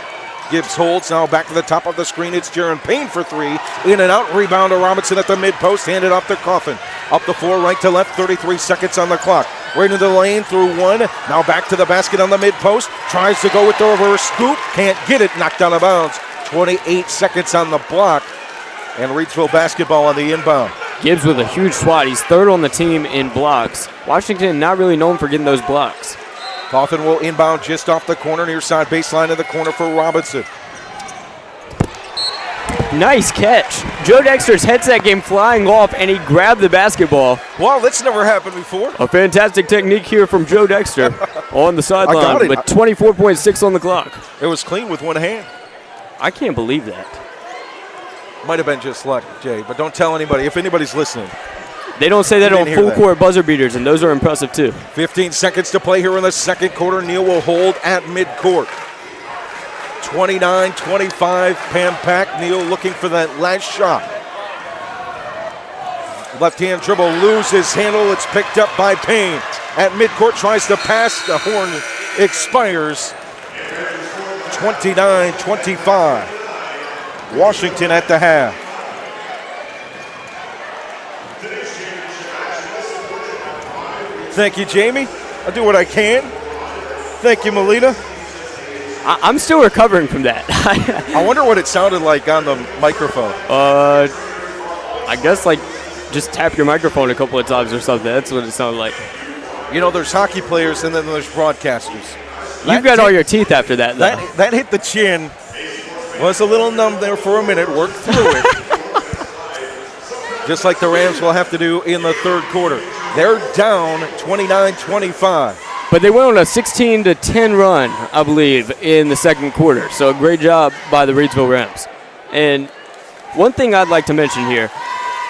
Gibbs holds, now back to the top of the screen, it's Jaron Payne for 3. In and out, rebound to Robinson at the mid-post, handed off to Coffin. Up the floor, right to left, 33 seconds on the clock. Right into the lane, through one, now back to the basket on the mid-post. Tries to go with the reverse scoop, can't get it, knocked out of bounds. 28 seconds on the block, and Reidsville basketball on the inbound. Gibbs with a huge swat. He's third on the team in blocks. Washington not really known for getting those blocks. Cawthon will inbound just off the corner, near side baseline of the corner for Robinson. Nice catch. Joe Dexter's headset came flying off, and he grabbed the basketball. Wow, that's never happened before. A fantastic technique here from Joe Dexter on the sideline with 24.6 on the clock. It was clean with one hand. I can't believe that. Might have been just luck, Jay, but don't tell anybody if anybody's listening. They don't say that on full court buzzer beaters, and those are impressive too. 15 seconds to play here in the second quarter. Neal will hold at midcourt. 29-25, Pam Pack. Neal looking for that last shot. Left-hand dribble, loses handle. It's picked up by Payne. At midcourt, tries to pass. The horn expires. 29-25. Washington at the half. Thank you, Jamie. I'll do what I can. Thank you, Melita. I'm still recovering from that. I wonder what it sounded like on the microphone. I guess like just tap your microphone a couple of times or something. That's what it sounded like. You know, there's hockey players and then there's broadcasters. You've got all your teeth after that, though. That hit the chin. Was a little numb there for a minute. Worked through it. Just like the Rams will have to do in the third quarter. They're down 29-25. But they went on a 16-10 run, I believe, in the second quarter. So a great job by the Reidsville Rams. And one thing I'd like to mention here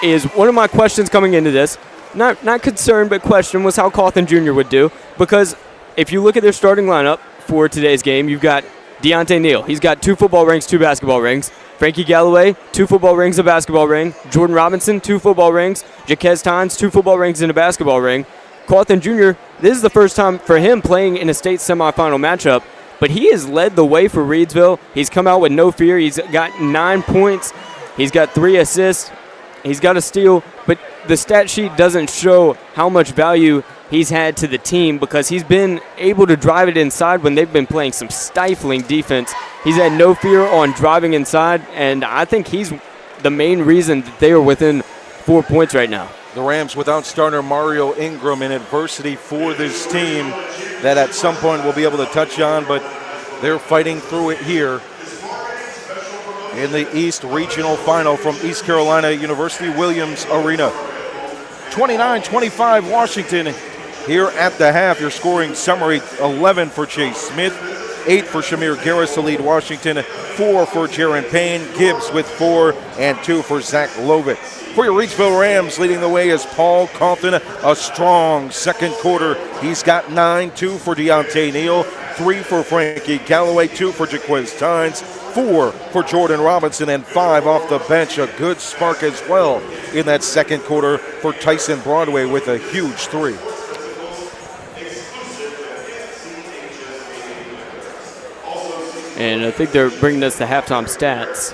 is one of my questions coming into this, not concern but question, was how Cawthon Jr. would do. Because if you look at their starting lineup for today's game, you've got Deontay Neal. He's got 2 football rings, 2 basketball rings. Frankie Galloway, 2 football rings, a basketball ring. Jordan Robinson, 2 football rings. Jaquez Tynes, 2 football rings and a basketball ring. Cawthon Jr., this is the first time for him playing in a state semifinal matchup, but he has led the way for Reidsville. He's come out with no fear. He's got 9 points. He's got 3 assists. He's got a steal, but the stat sheet doesn't show how much value he's had to the team because he's been able to drive it inside when they've been playing some stifling defense. He's had no fear on driving inside, and I think he's the main reason that they are within 4 points right now. The Rams without starter Mario Ingram, in adversity for this team that at some point we'll be able to touch on, but they're fighting through it here in the East Regional Final from East Carolina University Williams Arena. 29-25 Washington here at the half. Your scoring summary: 11 for Chase Smith, 8 for Shamir Garris to lead Washington, 4 for Jaron Payne, Gibbs with 4, and 2 for Zach Lovett. For your Reidsville Rams, leading the way is Paul Cawthon. A strong second quarter. He's got 9, 2 for Deontay Neal, 3 for Frankie Galloway, 2 for Jaquez Tynes, 4 for Jordan Robinson, and 5 off the bench. A good spark as well in that second quarter for Tyson Broadway with a huge 3. And I think they're bringing us the halftime stats.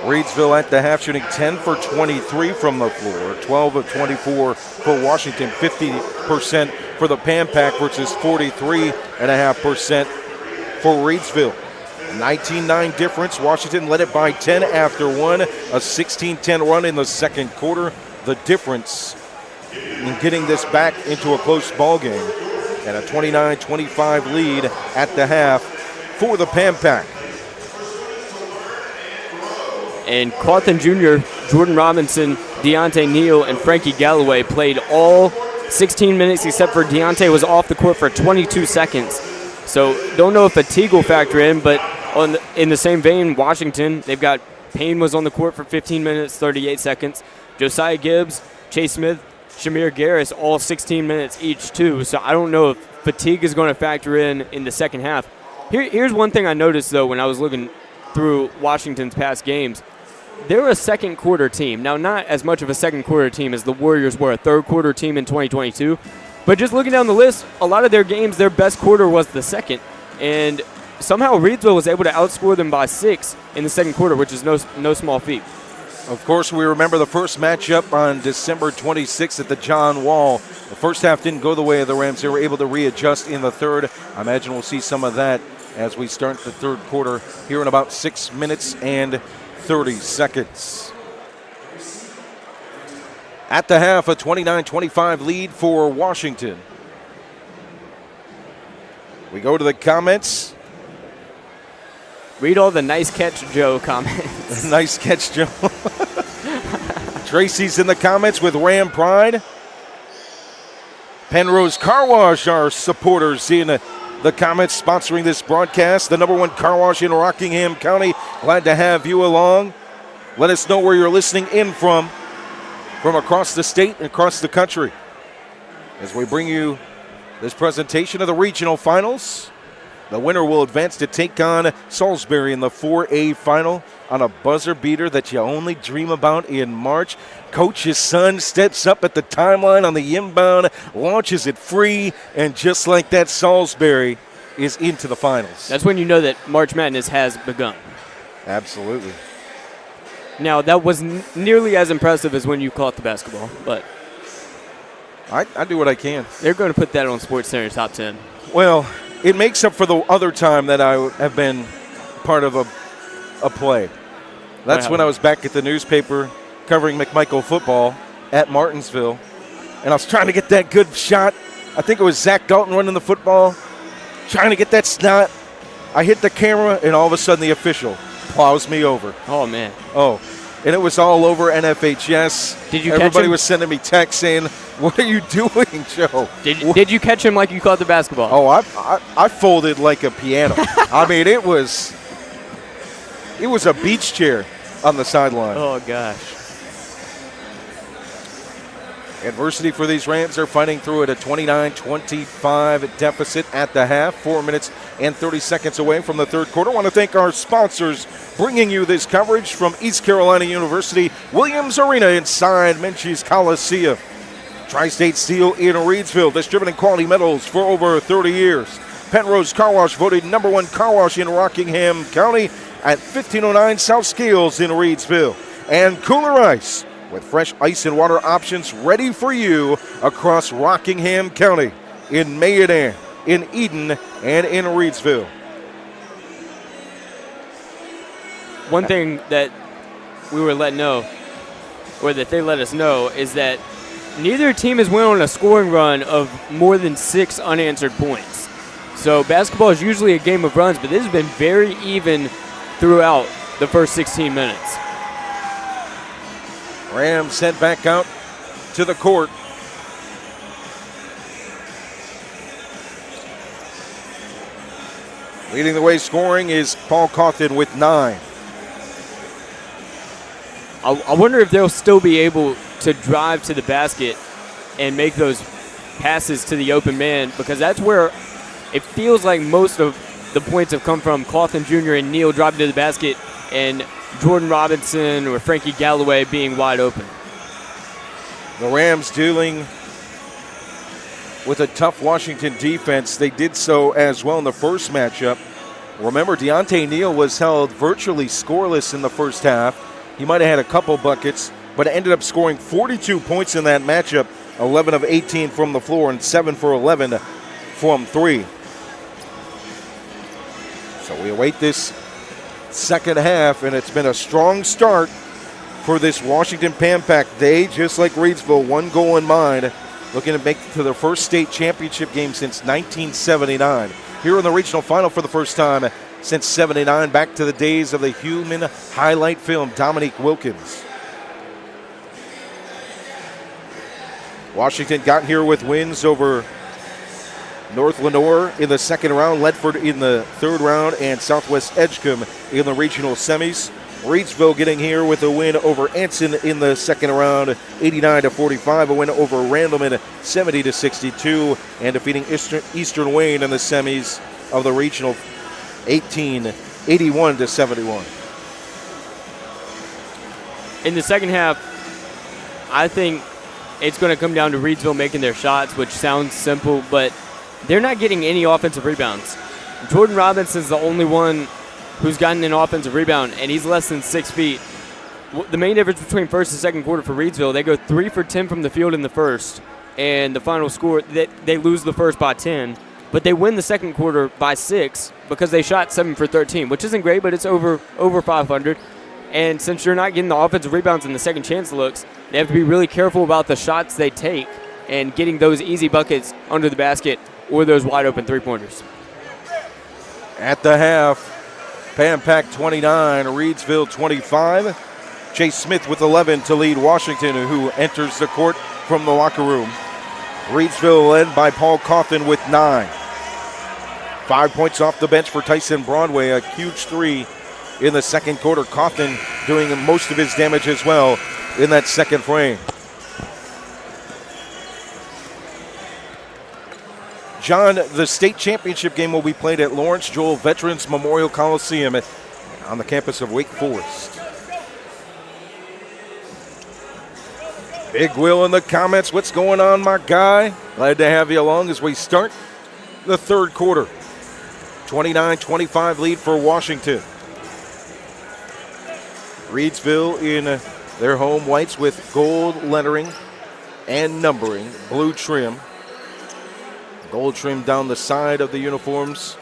Reidsville at the half shooting 10 for 23 from the floor, 12 of 24 for Washington, 50% for the Pam Pack versus 43.5% for Reidsville. 19-9 difference. Washington led it by 10 after 1, a 16-10 run in the second quarter. The difference in getting this back into a close ball game, and a 29-25 lead at the half for the Pam Pack. And Cawthon Jr., Jordan Robinson, Deontay Neal, and Frankie Galloway played all 16 minutes except for Deontay was off the court for 22 seconds. So don't know if fatigue will factor in, but in the same vein, Washington, they've got Payne was on the court for 15 minutes, 38 seconds. Josiah Gibbs, Chase Smith, Shamir Garris, all 16 minutes each too. So I don't know if fatigue is going to factor in the second half. Here's one thing I noticed, though, when I was looking through Washington's past games. They're a second quarter team. Now, not as much of a second quarter team as the Warriors were a third quarter team in 2022. But just looking down the list, a lot of their games, their best quarter was the second. And somehow Reidsville was able to outscore them by 6 in the second quarter, which is no small feat. Of course, we remember the first matchup on December 26th at the John Wall. The first half didn't go the way of the Rams. They were able to readjust in the third. I imagine we'll see some of that as we start the third quarter here in about 6 minutes and 30 seconds. At the half, a 29-25 lead for Washington. We go to the comments. Read all the nice catch, Joe comments. Nice catch, Joe. Tracy's in the comments with Ram Pride. Pennrose Carwash, our supporters in the comments sponsoring this broadcast. The #1 car wash in Rockingham County. Glad to have you along. Let us know where you're listening in from across the state and across the country, as we bring you this presentation of the regional finals. The winner will advance to take on Salisbury in the 4A final on a buzzer beater that you only dream about in March. Coach's son steps up at the timeline on the inbound, launches it free, and just like that, Salisbury is into the finals. That's when you know that March Madness has begun. Absolutely. Now, that was nearly as impressive as when you caught the basketball, but I do what I can. they're going to put that on SportsCenter top 10. Well, it makes up for the other time that I have been part of a play. That's when I was back at the newspaper covering McMichael football at Martinsville, and I was trying to get that good shot. I think it was Zach Dalton running the football, trying to get that snot. I hit the camera, and all of a sudden the official plows me over. Oh, man. Oh, and it was all over NFHS. Did you catch him? Everybody was sending me texts saying, "What are you doing, Joe?" Did you catch him like you caught the basketball? Oh, I folded like a piano. I mean, it was a beach chair on the sideline. Oh, gosh. Adversity for these Rams. Are fighting through at a 29-25 deficit at the half. 4 minutes and 30 seconds away from the third quarter. I want to thank our sponsors bringing you this coverage from East Carolina University, Williams Arena inside Menchie's Coliseum. Tri-State Steel in Reidsville, distributing quality metals for over 30 years. Pennrose Carwash, voted #1 car wash in Rockingham County at 1509 South Scales in Reidsville. And Kooler Ice, with fresh ice and water options ready for you across Rockingham County, in Mayodan, in Eden, and in Reidsville. One thing that we were let know, or that they let us know, is that neither team has went on a scoring run of more than 6 unanswered points. So basketball is usually a game of runs, but this has been very even throughout the first 16 minutes. Rams sent back out to the court. Leading the way scoring is Paul Cawthon with 9. I wonder if they'll still be able to drive to the basket and make those passes to the open man, because that's where it feels like most of the points have come from. Cawthon Jr. and Neal driving to the basket, and Jordan Robinson or Frankie Galloway being wide open. The Rams dealing with a tough Washington defense. They did so as well in the first matchup. Remember, Deontay Neal was held virtually scoreless in the first half. He might have had a couple buckets, but ended up scoring 42 points in that matchup, 11 of 18 from the floor and 7 for 11 from 3. So we await this second half, and it's been a strong start for this Washington Pan Pack. They, just like Reidsville, 1 goal in mind, looking to make it to their first state championship game since 1979. Here in the regional final for the first time since 79, back to the days of the human highlight film, Dominique Wilkins. Washington got here with wins over North Lenoir in the second round, Ledford in the third round, and Southwest Edgecombe in the regional semis. Reidsville getting here with a win over Anson in the second round, 89-45, a win over Randleman, 70-62, and defeating Eastern Wayne in the semis of the regional, 81-71. In the second half, I think it's going to come down to Reidsville making their shots, which sounds simple, but they're not getting any offensive rebounds. Jordan Robinson's the only one who's gotten an offensive rebound, and he's less than 6 feet. The main difference between first and second quarter for Reidsville, they go 3 for 10 from the field in the first, and the final score, they lose the first by 10, but they win the second quarter by 6 because they shot 7 for 13, which isn't great, but it's over 500. And since you're not getting the offensive rebounds and the second chance looks, they have to be really careful about the shots they take and getting those easy buckets under the basket or those wide open three-pointers. At the half, Pan-Pac 29, Reidsville 25. Chase Smith with 11 to lead Washington, who enters the court from the locker room. Reidsville led by Paul Cawthon with 9. 5 points off the bench for Tyson Broadway, a huge three in the second quarter. Cawthon doing most of his damage as well in that second frame. John, the state championship game will be played at Lawrence Joel Veterans Memorial Coliseum on the campus of Wake Forest. Big Will in the comments. What's going on, my guy? Glad to have you along as we start the third quarter. 29-25 lead for Washington. Reidsville in their home whites with gold lettering and numbering, blue trim. Gold trim down the side of the uniforms.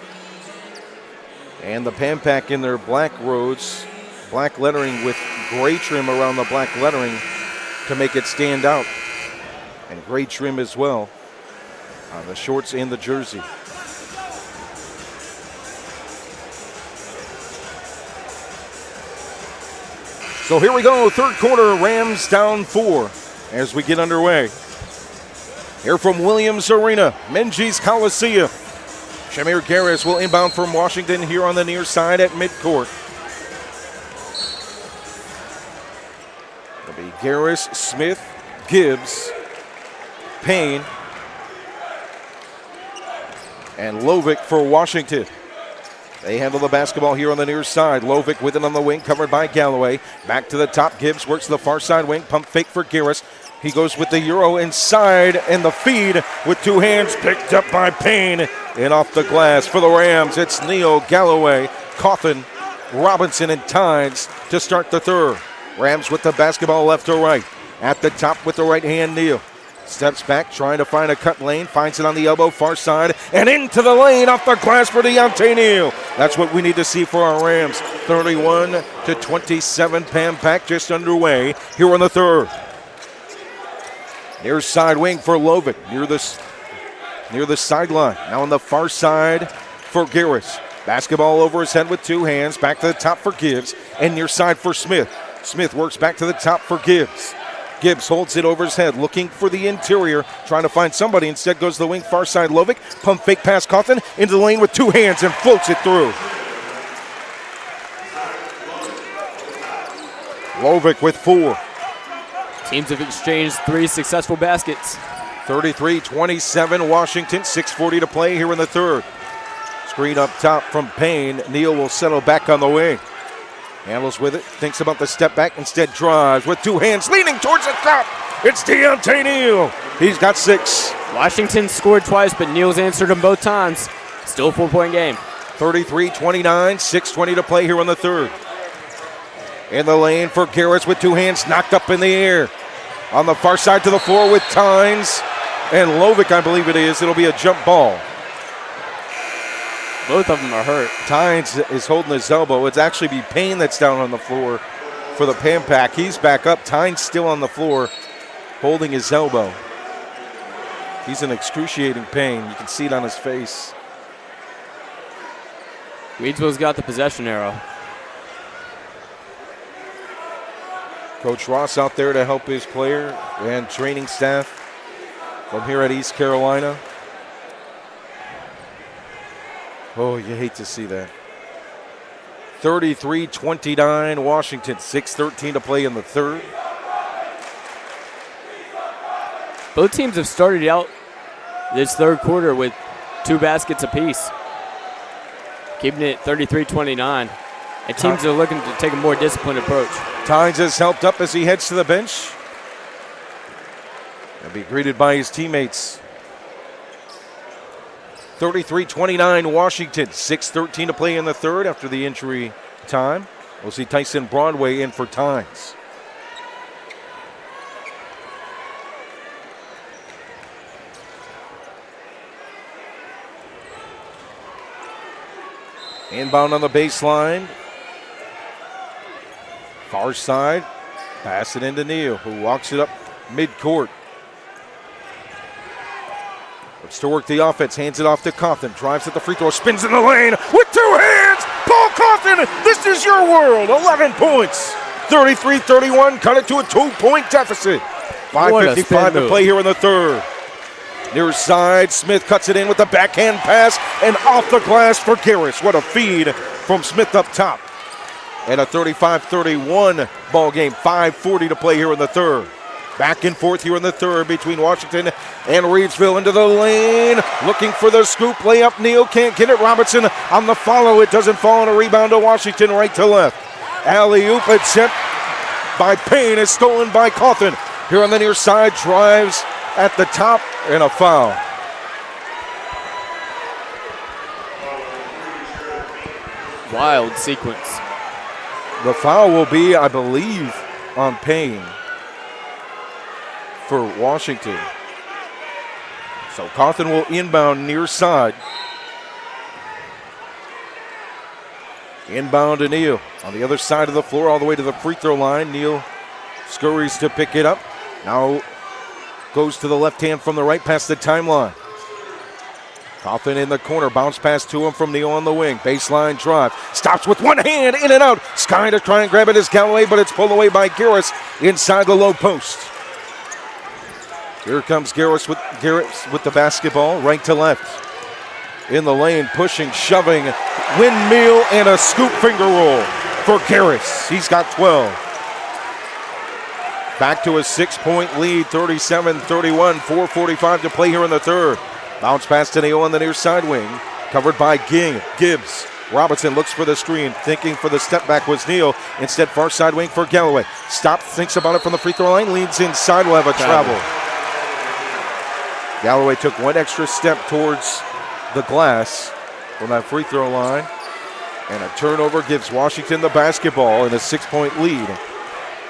And the Pan-Pac in their black roads, black lettering with gray trim around the black lettering to make it stand out. And gray trim as well on the shorts and the jersey. So here we go, third quarter, Rams down 4 as we get underway. Here from Williams Arena, Menges Coliseum. Shamir Garris will inbound from Washington here on the near side at midcourt. It'll be Garris, Smith, Gibbs, Payne, and Lovick for Washington. They handle the basketball here on the near side. Lovick with it on the wing, covered by Galloway. Back to the top, Gibbs works the far side wing, pump fake for Garris. He goes with the Euro inside, and the feed with 2 hands picked up by Payne. And off the glass for the Rams, it's Neal, Galloway, Cawthon, Robinson, and Tynes to start the third. Rams with the basketball left to right. At the top with the right hand, Neal. Steps back, trying to find a cut lane, finds it on the elbow, far side, and into the lane, off the glass for Deontay Neal. That's what we need to see for our Rams. 31-27, Pan-Pac just underway here on the third. Near side wing for Lovick, near the sideline. Now on the far side for Garris. Basketball over his head with 2 hands, back to the top for Gibbs, and near side for Smith. Smith works back to the top for Gibbs. Gibbs holds it over his head, looking for the interior, trying to find somebody. Instead goes the wing, far side Lovick. Pump fake pass Cawthon into the lane with 2 hands and floats it through. Lovick with 4. Teams have exchanged 3 successful baskets. 33-27 Washington, 6:40 to play here in the third. Screen up top from Payne. Neal will settle back on the wing. Handles with it, thinks about the step back, instead drives with 2 hands, leaning towards the top. It's Deontay Neal. He's got 6. Washington scored twice, but Neal's answered them both times. Still a 4-point game. 33-29, 6:20 to play here on the third. In the lane for Garris with 2 hands, knocked up in the air. On the far side to the floor with Tynes and Lovick, I believe it is. It'll be a jump ball. Both of them are hurt. Tynes is holding his elbow. It's actually be Payne that's down on the floor for the Pan-Pac. He's back up. Tynes still on the floor holding his elbow. He's in excruciating pain. You can see it on his face. Reidsville's got the possession arrow. Coach Ross out there to help his player and training staff from here at East Carolina. Oh, you hate to see that. 33-29 Washington, 6:13 to play in the third. Both teams have started out this third quarter with 2 baskets apiece, keeping it 33-29. And teams are looking to take a more disciplined approach. Tynes has helped up as he heads to the bench. He'll be greeted by his teammates. 33-29 Washington, 6:13 to play in the third after the injury time. We'll see Tyson Broadway in for Tynes. Inbound on the baseline Far side, pass it into Neal, who walks it up midcourt. Looks to work the offense, hands it off to Cawthon, drives at the free throw, spins in the lane with 2 hands. Paul Cawthon, this is your world. 11 points, 33-31, cut it to a 2-point deficit. 5:55 to play here in the third. Near side, Smith cuts it in with the backhand pass and off the glass for Garris. What a feed from Smith up top. And a 35-31 ball game. 5:40 to play here in the third. Back and forth here in the third between Washington and Reidsville into the lane. Looking for the scoop layup. Neal can't get it. Robinson on the follow. It doesn't fall on a rebound to Washington right to left. Alley-oop attempt by Payne is stolen by Cawthon. Here on the near side, drives at the top and a foul. Wild sequence. The foul will be, I believe, on Payne for Washington. So Cawthon will inbound near side. Inbound to Neal. On the other side of the floor, all the way to the free throw line. Neal scurries to pick it up. Now goes to the left hand from the right past the timeline. Cawthon in the corner, bounce pass to him from Neal on the wing. Baseline drive, stops with one hand, in and out. Sky to try and grab it is Galloway, but it's pulled away by Garris inside the low post. Here comes Garris with the basketball, right to left. In the lane, pushing, shoving, windmill, and a scoop finger roll for Garris. He's got 12. Back to a 6-point lead, 37-31, 4:45 to play here in the third. Bounce pass to Neal on the near side wing, covered by Gibbs. Robinson looks for the screen, thinking for the step back was Neal. Instead, far side wing for Galloway. Stops, thinks about it from the free throw line, leads inside, will have a travel. Galloway took one extra step towards the glass from that free throw line. And a turnover gives Washington the basketball in a 6-point lead.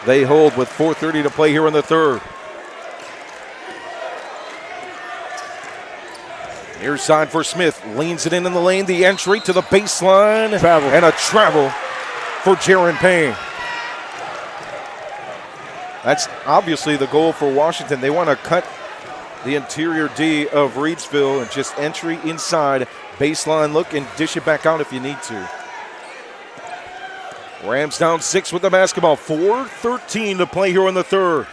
They hold with 4:30 to play here in the third. Near side for Smith, leans it in the lane, the entry to the baseline. Travel. And a travel for Jaron Payne. That's obviously the goal for Washington. They want to cut the interior D of Reidsville and just entry inside, baseline look, and dish it back out if you need to. Rams down 6 with the basketball. 4:13 to play here in the third.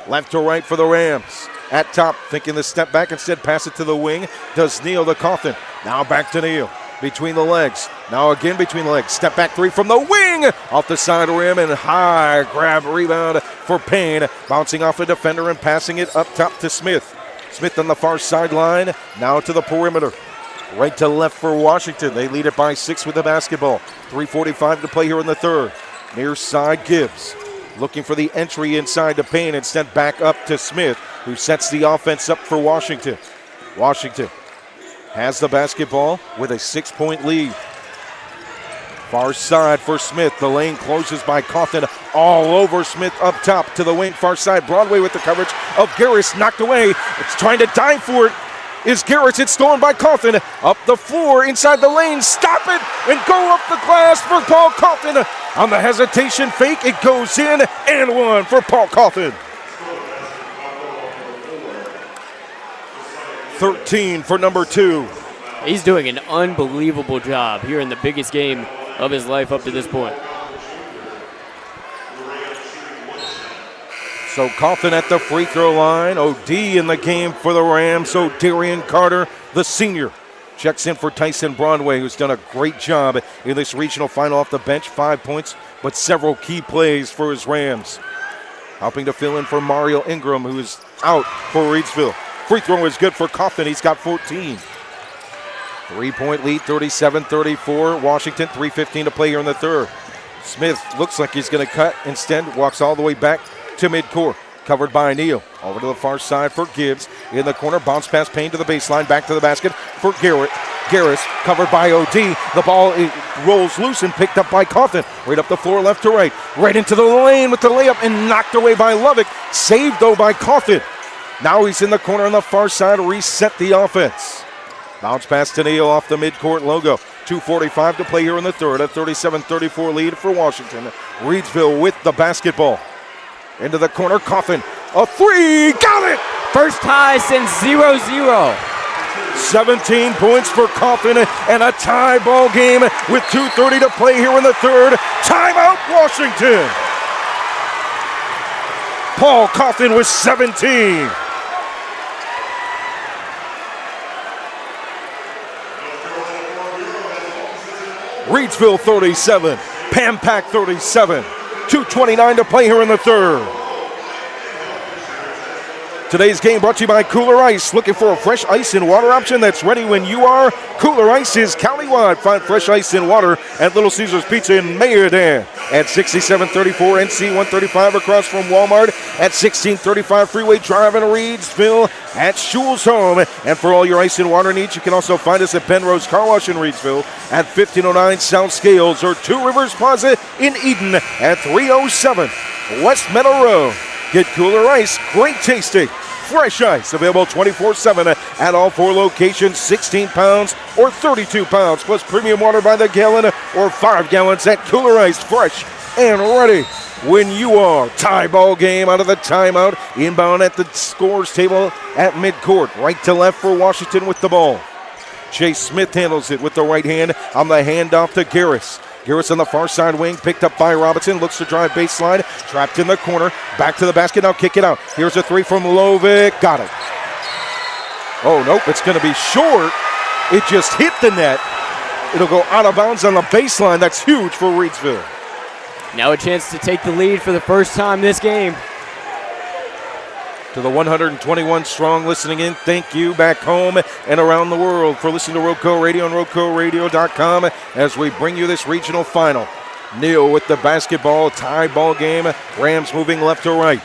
Left to right for the Rams. At top, thinking the step back, instead pass it to the wing. Does Neal to Cawthon. Now back to Neal. Between the legs. Now again between the legs. Step back three from the wing. Off the side rim and high grab rebound for Payne. Bouncing off a defender and passing it up top to Smith. Smith on the far sideline. Now to the perimeter. Right to left for Washington. They lead it by 6 with the basketball. 3:45 to play here in the third. Near side Gibbs. Looking for the entry inside to Payne. Instead back up to Smith, who sets the offense up for Washington. Washington has the basketball with a 6-point lead. Far side for Smith. The lane closes by Cawthon. All over Smith up top to the wing. Far side. Broadway with the coverage of Garris. Knocked away. It's trying to dive for it. Is Garris. It's stolen by Cawthon. Up the floor. Inside the lane. Stop it. And go up the glass for Paul Cawthon. On the hesitation fake. It goes in. And one for Paul Cawthon. 13 for number 2. He's doing an unbelievable job here in the biggest game of his life up to this point. So Cawthon at the free throw line. OD in the game for the Rams. So Darian Carter, the senior, checks in for Tyson Broadway, who's done a great job in this regional final off the bench. 5 points, but several key plays for his Rams. Helping to fill in for Mario Ingram, who is out for Reidsville. Free throw is good for Cawthon. He's got 14. 3-point lead, 37-34. Washington, 3:15 to play here in the third. Smith looks like he's going to cut. Instead, walks all the way back to midcourt. Covered by Neal. Over to the far side for Gibbs. In the corner, bounce pass Payne to the baseline. Back to the basket for Garris, covered by OD. The ball rolls loose and picked up by Cawthon. Right up the floor, left to right. Right into the lane with the layup and knocked away by Lovick. Saved, though, by Cawthon. Now he's in the corner on the far side to reset the offense. Bounce pass to Neal off the midcourt logo. 2:45 to play here in the third. A 37-34 lead for Washington. Reidsville with the basketball. Into the corner, Coffin. A three, got it! First tie since 0-0. 17 points for Coffin and a tie ball game with 2:30 to play here in the third. Timeout, Washington. Paul Coffin with 17. Reidsville 37, Pam-Pack 37. 2:29 to play here in the third. Today's game brought to you by Kooler Ice. Looking for a fresh ice and water option that's ready when you are? Kooler Ice is countywide. Find fresh ice and water at Little Caesars Pizza in Mayodan at 6734 NC 135 across from Walmart, at 1635 Freeway Drive in Reidsville, at Schul's Home. And for all your ice and water needs, you can also find us at Pennrose Carwash in Reidsville at 1509 South Scales, or Two Rivers Plaza in Eden at 307 West Meadow Road. Get Kooler Ice, great tasting, fresh ice, available 24/7 at all 4 locations, 16 pounds or 32 pounds, plus premium water by the gallon or 5 gallons at Kooler Ice, fresh and ready when you are. Tie ball game out of the timeout, inbound at the scores table at midcourt, right to left for Washington with the ball. Chase Smith handles it with the right hand on the handoff to Garris. Garris on the far side wing, picked up by Robinson, looks to drive baseline, trapped in the corner, back to the basket, now kick it out. Here's a three from Lovick, got it. Oh, nope, it's going to be short. It just hit the net. It'll go out of bounds on the baseline. That's huge for Reidsville. Now a chance to take the lead for the first time this game. To the 121 strong listening in, thank you back home and around the world for listening to Roco Radio and RocoRadio.com as we bring you this regional final. Neal with the basketball, tie ball game. Rams moving left to right.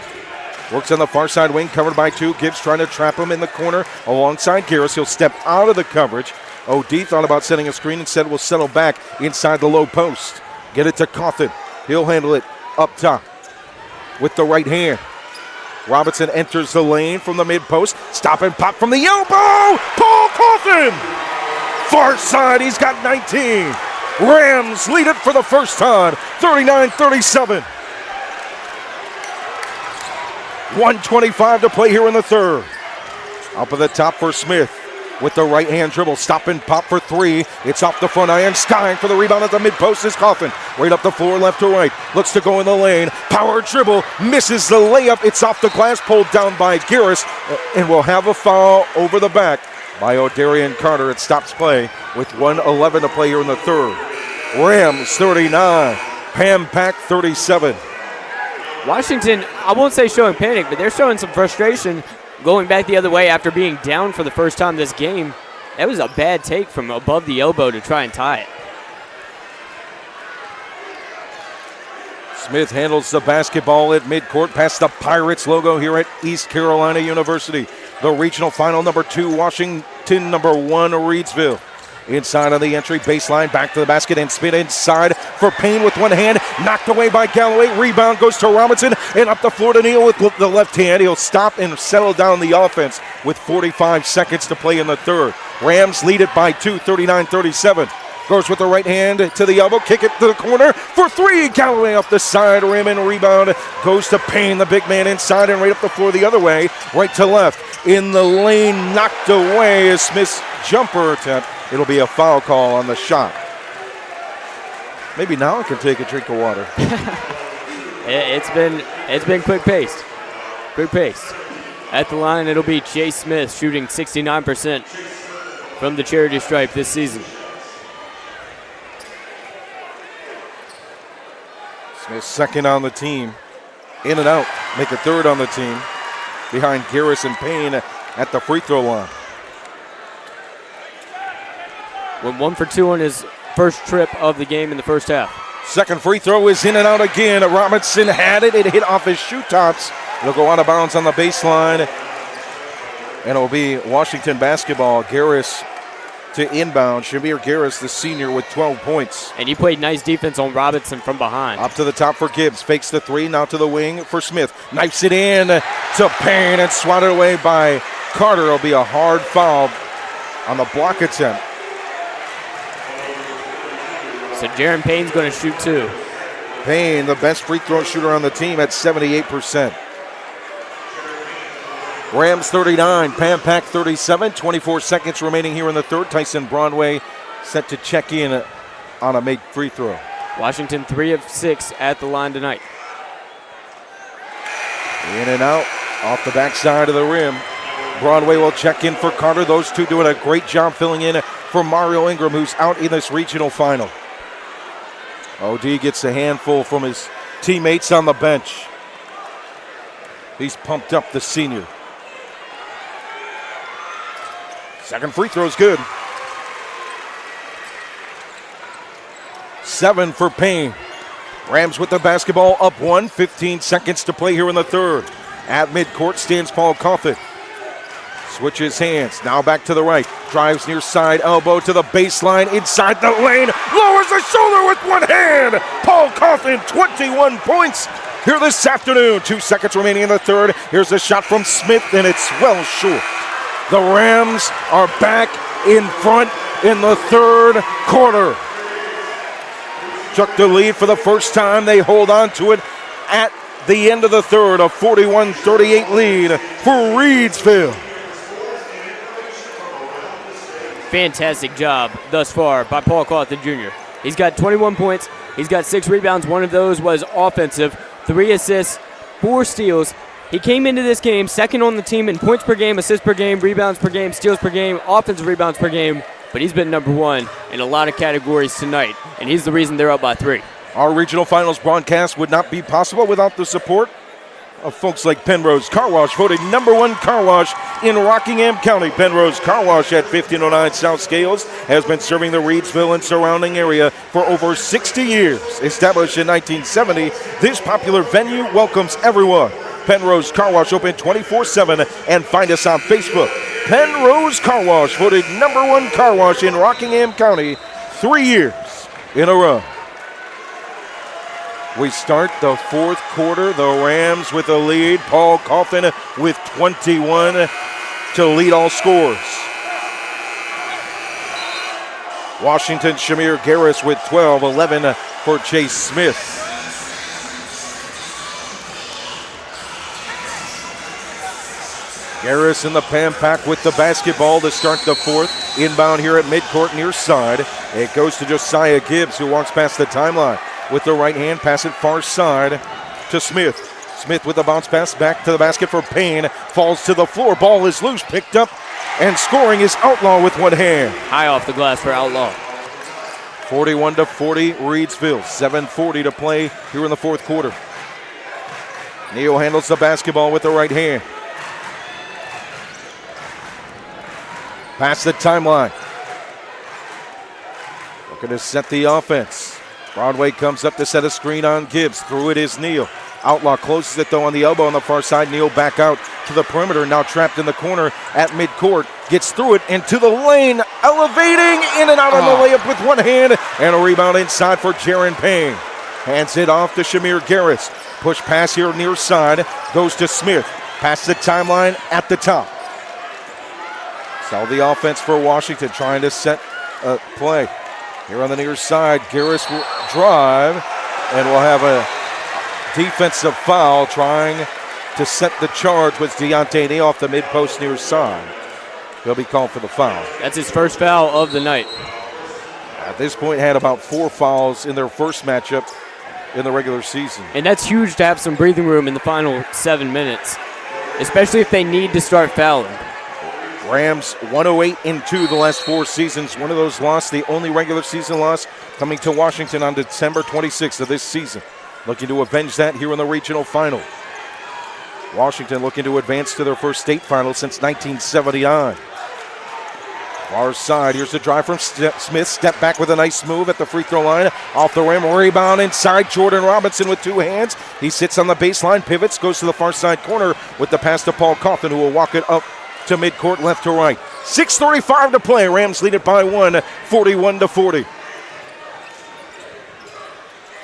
Works on the far side wing, covered by 2. Gibbs trying to trap him in the corner alongside Garris. He'll step out of the coverage. OD thought about setting a screen, instead will settle back inside the low post. Get it to Coffin. He'll handle it up top with the right hand. Robinson enters the lane from the mid-post. Stop and pop from the elbow. Paul Coffin! Far side, he's got 19. Rams lead it for the first time, 39-37. 1:25 to play here in the third. Up at the top for Smith with the right-hand dribble. Stop and pop for 3. It's off the front iron. Stein for the rebound at the mid-post is Coffin. Right up the floor, left to right. Looks to go in the lane. Power dribble. Misses the layup. It's off the glass, pulled down by Garris. And will have a foul over the back by O'Darian Carter. It stops play with 1:11 to play here in the third. Rams 39. Pam-Pack 37. Washington, I won't say showing panic, but they're showing some frustration going back the other way after being down for the first time this game. That was a bad take from above the elbow to try and tie it. Smith handles the basketball at midcourt past the Pirates logo here at East Carolina University. The regional final, number 2, Washington, number 1, Reidsville. Inside on the entry, baseline, back to the basket and spin inside for Payne with one hand. Knocked away by Galloway. Rebound goes to Robinson and up the floor to Neal with the left hand. He'll stop and settle down the offense with 45 seconds to play in the third. Rams lead it by 2, 39-37. Goes with the right hand to the elbow, kick it to the corner for 3. Galloway up the side rim and rebound goes to Payne, the big man inside and right up the floor the other way, right to left. In the lane, knocked away is Smith's jumper attempt. It'll be a foul call on the shot. Maybe now I can take a drink of water. It's been quick paced. Quick pace. At the line, it'll be Jay Smith shooting 69% from the charity stripe this season. Smith second on the team. In and out. Make a third on the team. Behind Garris and Payne at the free throw line. Went 1 for 2 on his first trip of the game in the first half. Second free throw is in and out again. Robinson had it. It hit off his shoe tops. It'll go out of bounds on the baseline. And it'll be Washington basketball. Garris to inbound. Shamir Garris, the senior, with 12 points. And he played nice defense on Robinson from behind. Up to the top for Gibbs. Fakes the 3. Now to the wing for Smith. Knifes it in to Payne and swatted away by Carter. It'll be a hard foul on the block attempt. So Jaron Payne's going to shoot 2. Payne, the best free throw shooter on the team at 78%. Rams 39, Pan Pac 37, 24 seconds remaining here in the third. Tyson Broadway set to check in on a made free throw. Washington 3 of 6 at the line tonight. In and out, off the backside of the rim. Broadway will check in for Carter. Those two doing a great job filling in for Mario Ingram, who's out in this regional final. OD gets a handful from his teammates on the bench. He's pumped up, the senior. Second free throw is good. 7 for Payne. Rams with the basketball up 1, 15 seconds to play here in the third. At midcourt stands Paul Coffin. Switches hands, now back to the right. Drives near side, elbow to the baseline, inside the lane. Lowers the shoulder with one hand. Paul Coffin, 21 points here this afternoon. 2 seconds remaining in the third. Here's a shot from Smith, and it's well short. The Rams are back in front in the third quarter. Took the lead for the first time. They hold on to it at the end of the third. A 41-38 lead for Reidsville. Fantastic job thus far by Paul Cawthon Jr. He's got 21 points. He's got 6 rebounds. One of those was offensive. 3 assists, 4 steals. He came into this game second on the team in points per game, assists per game, rebounds per game, steals per game, offensive rebounds per game. But he's been number 1 in a lot of categories tonight, and he's the reason they're up by 3. Our regional finals broadcast would not be possible without the support of folks like Pennrose Carwash, voted number 1 car wash in Rockingham County. Pennrose Carwash at 1509 South Scales has been serving the Reidsville and surrounding area for over 60 years. Established in 1970, this popular venue welcomes everyone. Pennrose Carwash open 24/7 and find us on Facebook. Pennrose Carwash, voted number 1 car wash in Rockingham County 3 years in a row. We start the fourth quarter. The Rams with the lead. Paul Coffin with 21 to lead all scores. Washington Shamir Garris with 12, 11 for Chase Smith. Garris in the Pan Pac with the basketball to start the fourth. Inbound here at midcourt near side. It goes to Josiah Gibbs, who walks past the timeline. With the right hand, pass it far side to Smith. Smith with the bounce pass back to the basket for Payne. Falls to the floor. Ball is loose, picked up, and scoring is Outlaw with one hand. High off the glass for Outlaw. 41-40 Reidsville. 7:40 to play here in the fourth quarter. Neal handles the basketball with the right hand. Past the timeline. Looking to set the offense. Broadway comes up to set a screen on Gibbs. Through it is Neal. Outlaw closes it though on the elbow on the far side. Neal back out to the perimeter. Now trapped in the corner at midcourt. Gets through it into the lane. Elevating in and out on the layup with one hand. And a rebound inside for Jaron Payne. Hands it off to Shamir Garris. Push pass here near side. Goes to Smith. Past the timeline at the top. So the offense for Washington trying to set a play. Here on the near side, Garris will drive and will have a defensive foul trying to set the charge with Deontay Neal off the mid-post near side. He'll be called for the foul. That's his first foul of the night. At this point, had about 4 fouls in their first matchup in the regular season. And that's huge to have some breathing room in the final 7 minutes, especially if they need to start fouling. Rams 108-2 the last 4 seasons. One of those lost, the only regular season loss, coming to Washington on December 26th of this season. Looking to avenge that here in the regional final. Washington looking to advance to their first state final since 1979. Far side, here's the drive from Smith. Step back with a nice move at the free throw line. Off the rim, rebound inside. Jordan Robinson with 2 hands. He sits on the baseline, pivots, goes to the far side corner with the pass to Paul Coffin, who will walk it up to midcourt left to right. 6:35 to play. Rams lead it by 1, 41-40.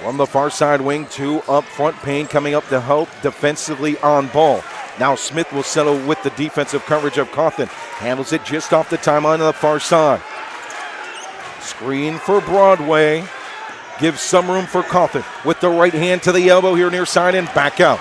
From the far side wing to up front, Payne coming up to help defensively on ball. Now Smith will settle with the defensive coverage of Coffin. Handles it just off the timeline on the far side. Screen for Broadway. Gives some room for Coffin with the right hand to the elbow here near side and back out.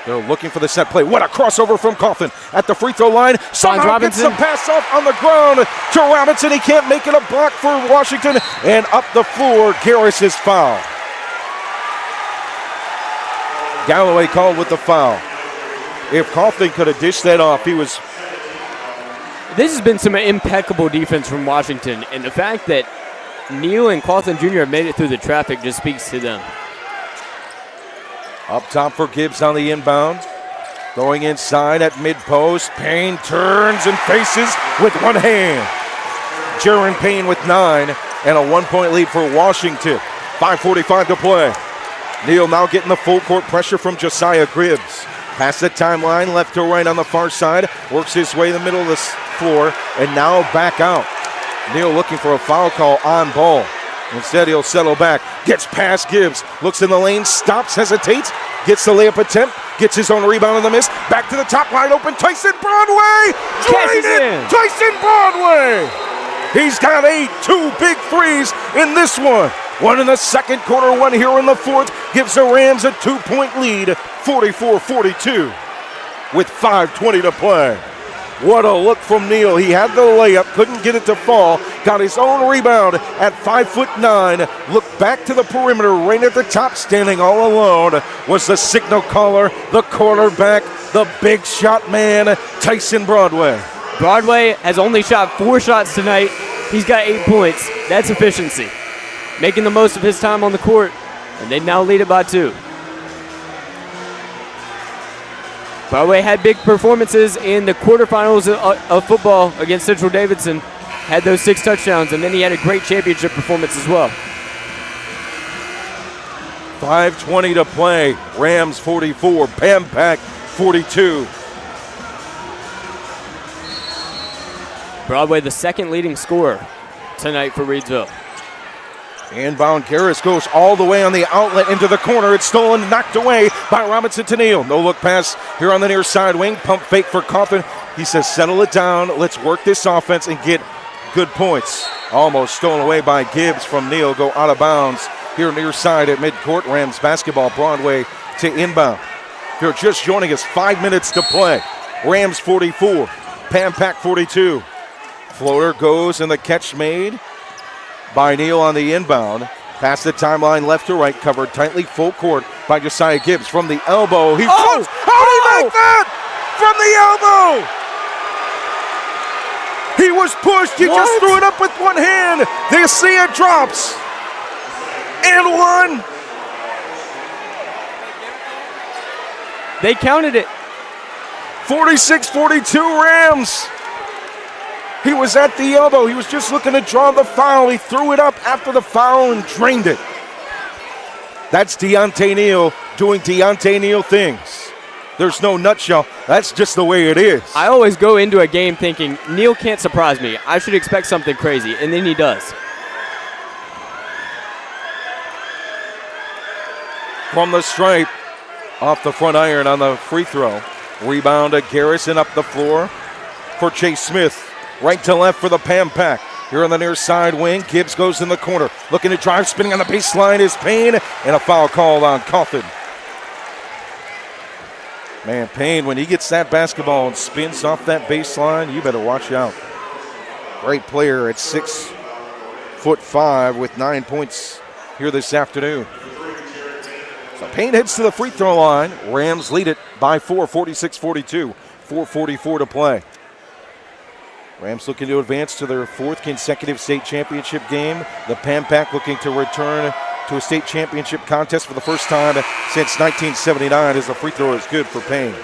They're looking for the set play. What a crossover from Coffin at the free throw line. Somehow gets the pass off on the ground to Robinson. He can't make it a block for Washington. And up the floor, Garris is fouled. Galloway called with the foul. If Coffin could have dished that off, he was... This has been some impeccable defense from Washington, and the fact that Neal and Clawson Jr. have made it through the traffic just speaks to them. Up top for Gibbs on the inbound. Going inside at mid-post. Payne turns and faces with one hand. Jaron Payne with 9 and a 1-point lead for Washington. 5:45 to play. Neal now getting the full court pressure from Josiah Gibbs. Past the timeline, left to right on the far side. Works his way in the middle of the floor and now back out. Neal looking for a foul call on ball. Instead, he'll settle back. Gets past Gibbs. Looks in the lane. Stops. Hesitates. Gets the layup attempt. Gets his own rebound on the miss. Back to the top. Wide open. Tyson Broadway. Catches it. Tyson Broadway. He's got 8. 2 big threes in this one. One in the second quarter. One here in the fourth. Gives the Rams a 2-point lead. 44-42 with 5:20 to play. What a look from Neal. He had the layup, couldn't get it to fall, got his own rebound at 5'9". Looked back to the perimeter, right at the top, standing all alone was the signal caller, the quarterback, the big shot man, Tyson Broadway. Broadway has only shot 4 shots tonight. He's got 8 points. That's efficiency. Making the most of his time on the court, and they now lead it by 2. Broadway had big performances in the quarterfinals of football against Central Davidson. Had those 6 touchdowns, and then he had a great championship performance as well. 5:20 to play. Rams 44, Pam-Pack 42. Broadway the second leading scorer tonight for Reidsville. Inbound, Garris goes all the way on the outlet into the corner. It's stolen, knocked away by Robinson to Neal. No look pass here on the near side wing. Pump fake for Coffin. He says, settle it down. Let's work this offense and get good points. Almost stolen away by Gibbs from Neal. Go out of bounds here near side at midcourt. Rams basketball, Broadway to inbound. If you're just joining us, 5 minutes to play. Rams 44, Pam-Pack 42. Floater goes and the catch made by Neal on the inbound. Past the timeline, left to right, covered tightly, full court by Josiah Gibbs from the elbow. He throws. How did he make that? From the elbow. He was pushed. He just threw it up with one hand. They see it drops. And one. They counted it. 46-42 Rams. He was at the elbow. He was just looking to draw the foul. He threw it up after the foul and drained it. That's Deontay Neal doing Deontay Neal things. There's no nutshell. That's just the way it is. I always go into a game thinking, Neal can't surprise me. I should expect something crazy, and then he does. From the stripe, off the front iron on the free throw. Rebound to Garrison up the floor for Chase Smith. Right to left for the Pam-Pack. Here on the near side wing, Gibbs goes in the corner. Looking to drive, spinning on the baseline is Payne, and a foul called on Coffin. Man, Payne, when he gets that basketball and spins off that baseline, you better watch out. Great player at 6'5" with 9 points here this afternoon. So Payne heads to the free throw line. Rams lead it by 4, 46-42. 4:44 to play. Rams looking to advance to their 4th consecutive state championship game. The Pam-Pack looking to return to a state championship contest for the first time since 1979 as the free throw is good for Payne.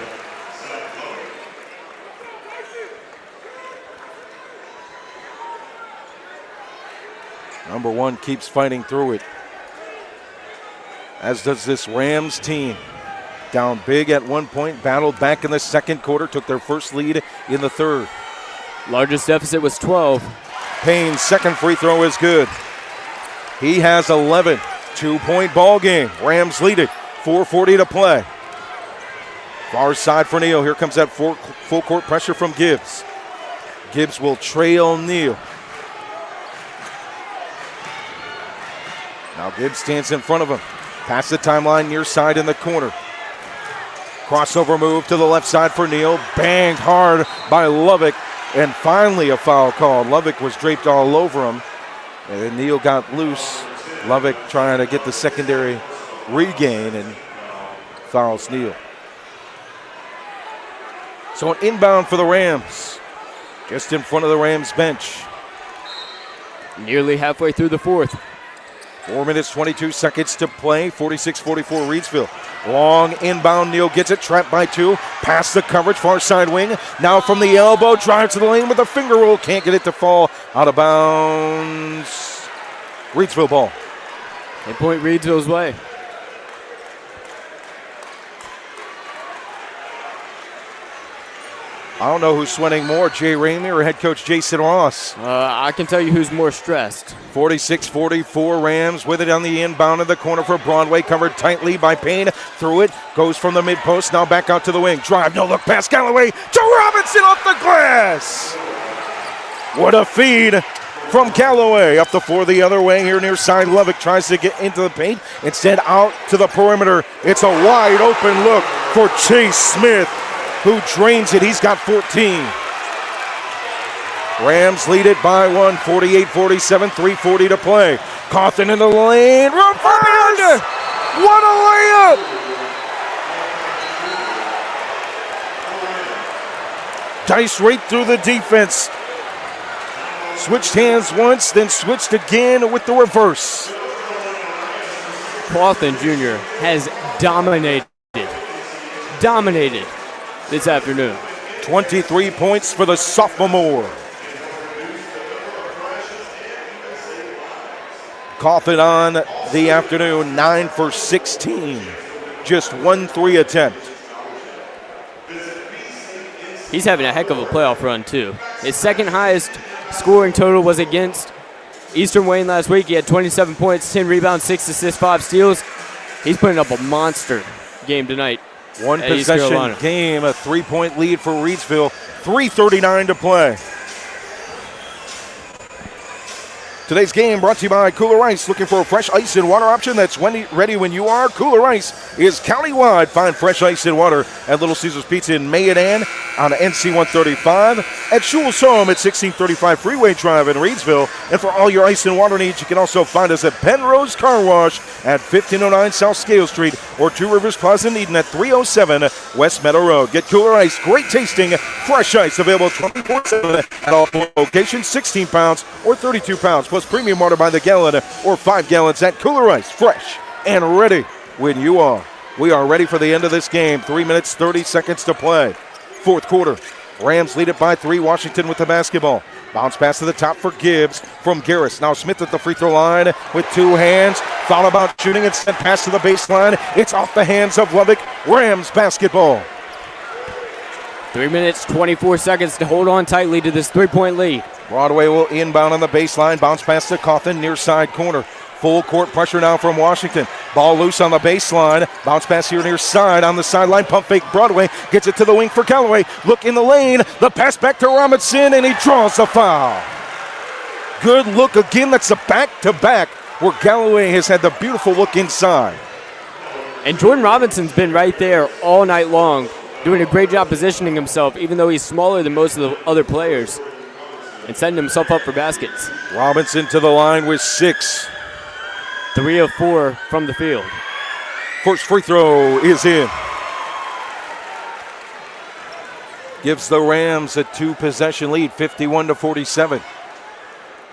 Number 1 keeps fighting through it, as does this Rams team. Down big at one point, battled back in the second quarter, took their first lead in the third. Largest deficit was 12. Payne's second free throw is good. He has 11. 2-point ball game. Rams lead it. 4:40 to play. Far side for Neal. Here comes that full court pressure from Gibbs. Gibbs will trail Neal. Gibbs stands in front of him. Past the timeline, near side in the corner. Crossover move to the left side for Neal. Banged hard by Lovick. And finally a foul called. Lovick was draped all over him. And Neal got loose. Lovick trying to get the secondary regain and fouls Neal. So an inbound for the Rams. Just in front of the Rams bench. Nearly halfway through the fourth. 4 minutes, 22 seconds to play. 46-44 Reidsville. Long inbound. Neal gets it. Trapped by two. Past the coverage. Far side wing. Now from the elbow. Drives to the lane with a finger roll. Can't get it to fall. Out of bounds. Reidsville ball. They point Reidsville's way. I don't know who's sweating more, Jay Ramey or head coach Jason Ross. I can tell you who's more stressed. 46-44 Rams with it on the inbound in the corner for Broadway. Covered tightly by Payne. Through it. Goes from the mid-post. Now back out to the wing. Drive. No look pass. Galloway to Robinson off the glass. What a feed from Galloway. Up the floor the other way here near side. Lovick tries to get into the paint. Instead out to the perimeter. It's a wide open look for Chase Smith, who drains it. He's got 14. Rams lead it by one, 48-47, 3:40 to play. Cawthon in the lane. Reverse! What a layup! Dice right through the defense. Switched hands once, then switched again with the reverse. Cawthon Jr. has dominated this afternoon. 23 points for the sophomore. Cawthon on the afternoon, 9 for 16. Just 1 3 attempt. He's having a heck of a playoff run, too. His second highest scoring total was against Eastern Wayne last week. He had 27 points, 10 rebounds, 6 assists, 5 steals. He's putting up a monster game tonight. One possession game, a 3-point lead for Reidsville. 3:39 to play. Today's game brought to you by Kooler Ice. Looking for a fresh ice and water option that's ready when you are? Kooler Ice is countywide. Find fresh ice and water at Little Caesars Pizza in Mayodan on NC 135. At Schul's Home at 1635 Freeway Drive in Reidsville. And for all your ice and water needs, you can also find us at Pennrose Carwash at 1509 South Scale Street or Two Rivers Plaza in Eden at 307 West Meadow Road. Get Kooler Ice, great tasting, fresh ice available 24/7 at all locations, 16 pounds or 32 pounds, plus premium water by the gallon or 5 gallons at Kooler Ice, fresh and ready when you are. We are ready for the end of this game. 3 minutes, 30 seconds to play. Fourth quarter. Rams lead it by 3. Washington with the basketball. Bounce pass to the top for Gibbs from Garris. Now Smith at the free throw line with 2 hands. Thought about shooting it, sent pass to the baseline. It's off the hands of Lovick. Rams basketball. 3 minutes, 24 seconds to hold on tightly to this 3-point lead. Broadway will inbound on the baseline. Bounce pass to Cawthon, near side corner. Full court pressure now from Washington. Ball loose on the baseline. Bounce pass here near side on the sideline. Pump fake. Broadway gets it to the wing for Galloway. Look in the lane. The pass back to Robinson, and he draws the foul. Good look again. That's a back-to-back where Galloway has had the beautiful look inside. And Jordan Robinson's been right there all night long, doing a great job positioning himself, even though he's smaller than most of the other players, and setting himself up for baskets. Robinson to the line with 6. 3 of 4 from the field. First free throw is in. Gives the Rams a 2-possession lead, 51-47.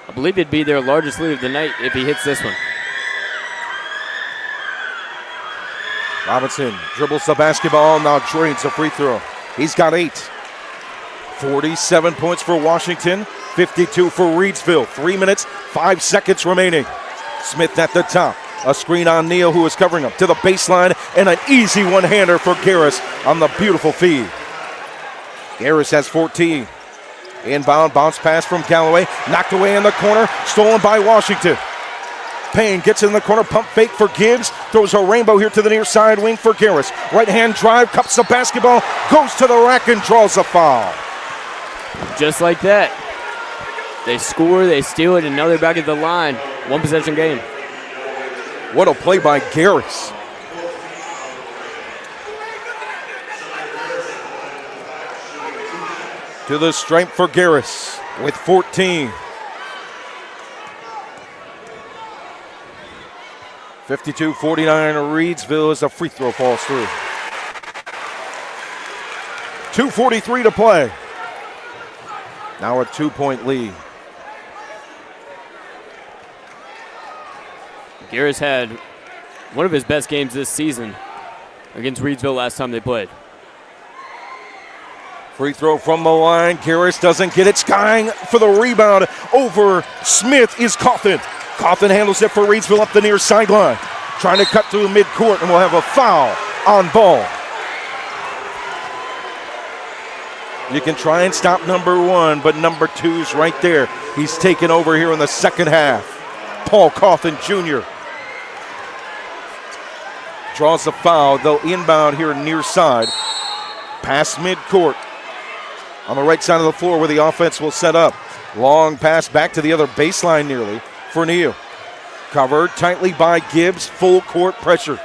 I believe it'd be their largest lead of the night if he hits this one. Robinson dribbles the basketball, now drains a free throw. He's got 8. 47 points for Washington, 52 for Reidsville. 3 minutes, 5 seconds remaining. Smith at the top. A screen on Neal, who is covering him to the baseline, and an easy one-hander for Garris on the beautiful feed. Garris has 14. Inbound bounce pass from Galloway. Knocked away in the corner. Stolen by Washington. Payne gets in the corner. Pump fake for Gibbs. Throws a rainbow here to the near side wing for Garris. Right-hand drive. Cups the basketball. Goes to the rack and draws a foul. Just like that. They score. They steal it. And now they're back at the line. 1-possession game. What a play by Garris. To the stripe for Garris with 14. 52-49 Reidsville as a free throw falls through. 2:43 to play. Now a 2-point lead. Garris had one of his best games this season against Reidsville last time they played. Free throw from the line. Garris doesn't get it. Skying for the rebound over Smith is Coffin. Coffin handles it for Reidsville up the near sideline. Trying to cut through midcourt, and we'll have a foul on ball. You can try and stop number 1, but number 2's right there. He's taken over here in the second half. Paul Coffin Jr. draws the foul. They'll inbound here near side. Past midcourt. On the right side of the floor where the offense will set up. Long pass back to the other baseline nearly for Neal. Covered tightly by Gibbs. Full court pressure.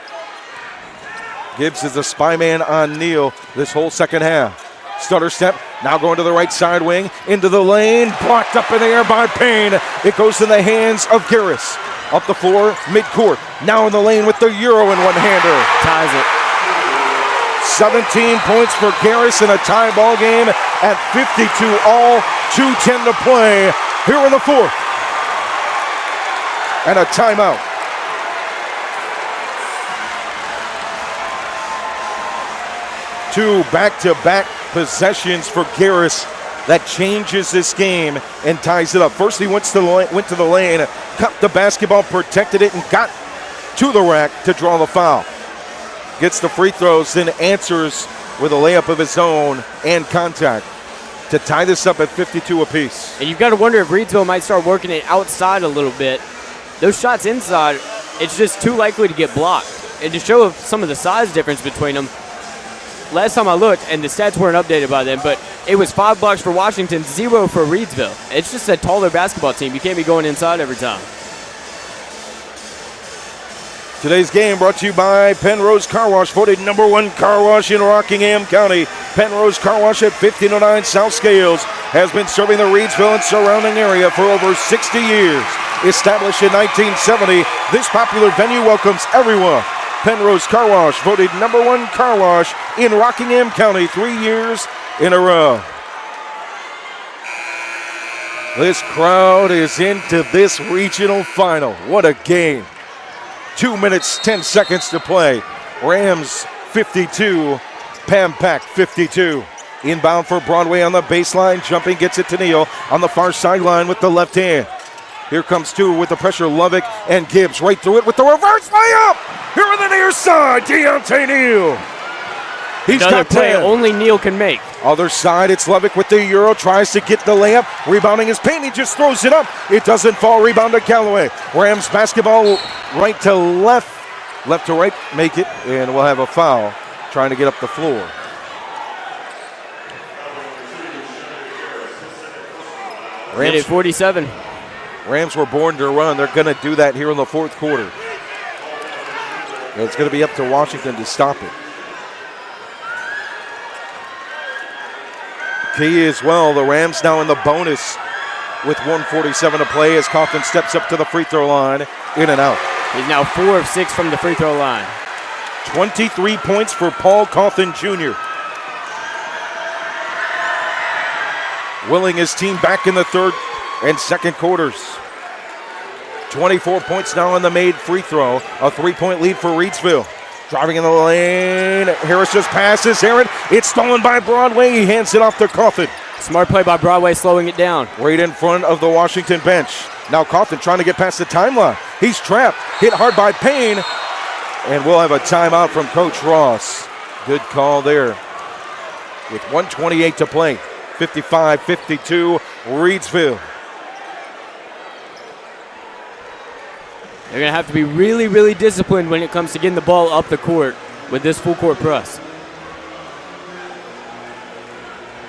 Gibbs is a spy man on Neal this whole second half. Stutter step, now going to the right side wing, into the lane, blocked up in the air by Payne. It goes in the hands of Garris. Up the floor, midcourt, now in the lane with the Euro in one-hander. Ties it. 17 points for Garris in a tie ball game at 52 all, 2:10 to play here in the fourth. And a timeout. Two back-to-back possessions for Garris that changes this game and ties it up. First he went to the lane, cut the basketball, protected it, and got to the rack to draw the foul. Gets the free throws, then answers with a layup of his own and contact to tie this up at 52 apiece. And you've got to wonder if Reidsville might start working it outside a little bit. Those shots inside, it's just too likely to get blocked. And to show some of the size difference between them, last time I looked, and the stats weren't updated by then, but it was 5 blocks for Washington, 0 for Reidsville. It's just a taller basketball team. You can't be going inside every time. Today's game brought to you by Pennrose Carwash, voted number 1 car wash in Rockingham County. Pennrose Carwash at 1509 South Scales has been serving the Reidsville and surrounding area for over 60 years. Established in 1970, this popular venue welcomes everyone. Pennrose Carwash, voted number 1 car wash in Rockingham County 3 years in a row. This crowd is into this regional final. What a game. 2 minutes, 10 seconds to play. Rams 52, Pam-Pack 52. Inbound for Broadway on the baseline. Jumping, gets it to Neal on the far sideline with the left hand. Here comes 2 with the pressure. Lovick and Gibbs right through it with the reverse layup. Here on the near side, Deontay Neal. He's Another got play 10. only Neal can make. Other side, it's Lovick with the Euro. Tries to get the layup. Rebounding his Payne. He just throws it up. It doesn't fall. Rebound to Galloway. Rams basketball right to left. Left to right. Make it. And we'll have a foul trying to get up the floor. Minute 47. Rams were born to run. They're going to do that here in the fourth quarter. And it's going to be up to Washington to stop it. Key as well. The Rams now in the bonus with 1:47 to play as Coffin steps up to the free throw line. In and out. He's now 4 of 6 from the free throw line. 23 points for Paul Coffin Jr. Willing his team back in the third and second quarters. 24 points now on the made free throw. A 3-point lead for Reidsville. Driving in the lane. Harris just passes. Aaron, it's stolen by Broadway. He hands it off to Coffin. Smart play by Broadway, slowing it down. Right in front of the Washington bench. Now Coffin trying to get past the timeline. He's trapped. Hit hard by Payne. And we'll have a timeout from Coach Ross. Good call there. With 1:28 to play. 55-52, Reidsville. They're going to have to be really, really disciplined when it comes to getting the ball up the court with this full court press.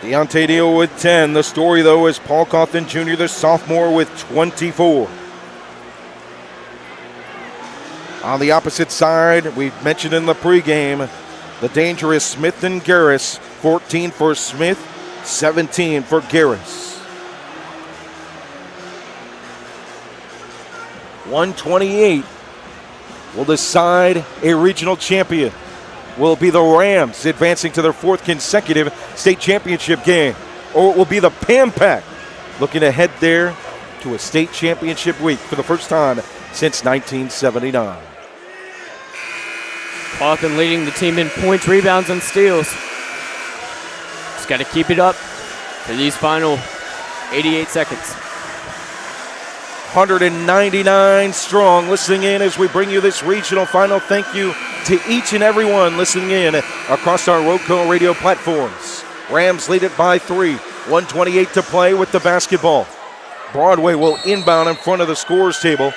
Deontay Neal with 10. The story, though, is Paul Coffin Jr., the sophomore, with 24. On the opposite side, we mentioned in the pregame, the dangerous Smith and Garris. 14 for Smith, 17 for Garris. 128 will decide a regional champion. Will it be the Rams advancing to their 4th consecutive state championship game? Or it will be the Pan Pack looking to head there to a state championship week for the first time since 1979. Cawthon leading the team in points, rebounds, and steals. Just got to keep it up for these final 88 seconds. 199 strong listening in as we bring you this regional final. Thank you to each and every one listening in across our Roco radio platforms. Rams lead it by 3. 128 to play with the basketball. Broadway will inbound in front of the scorers table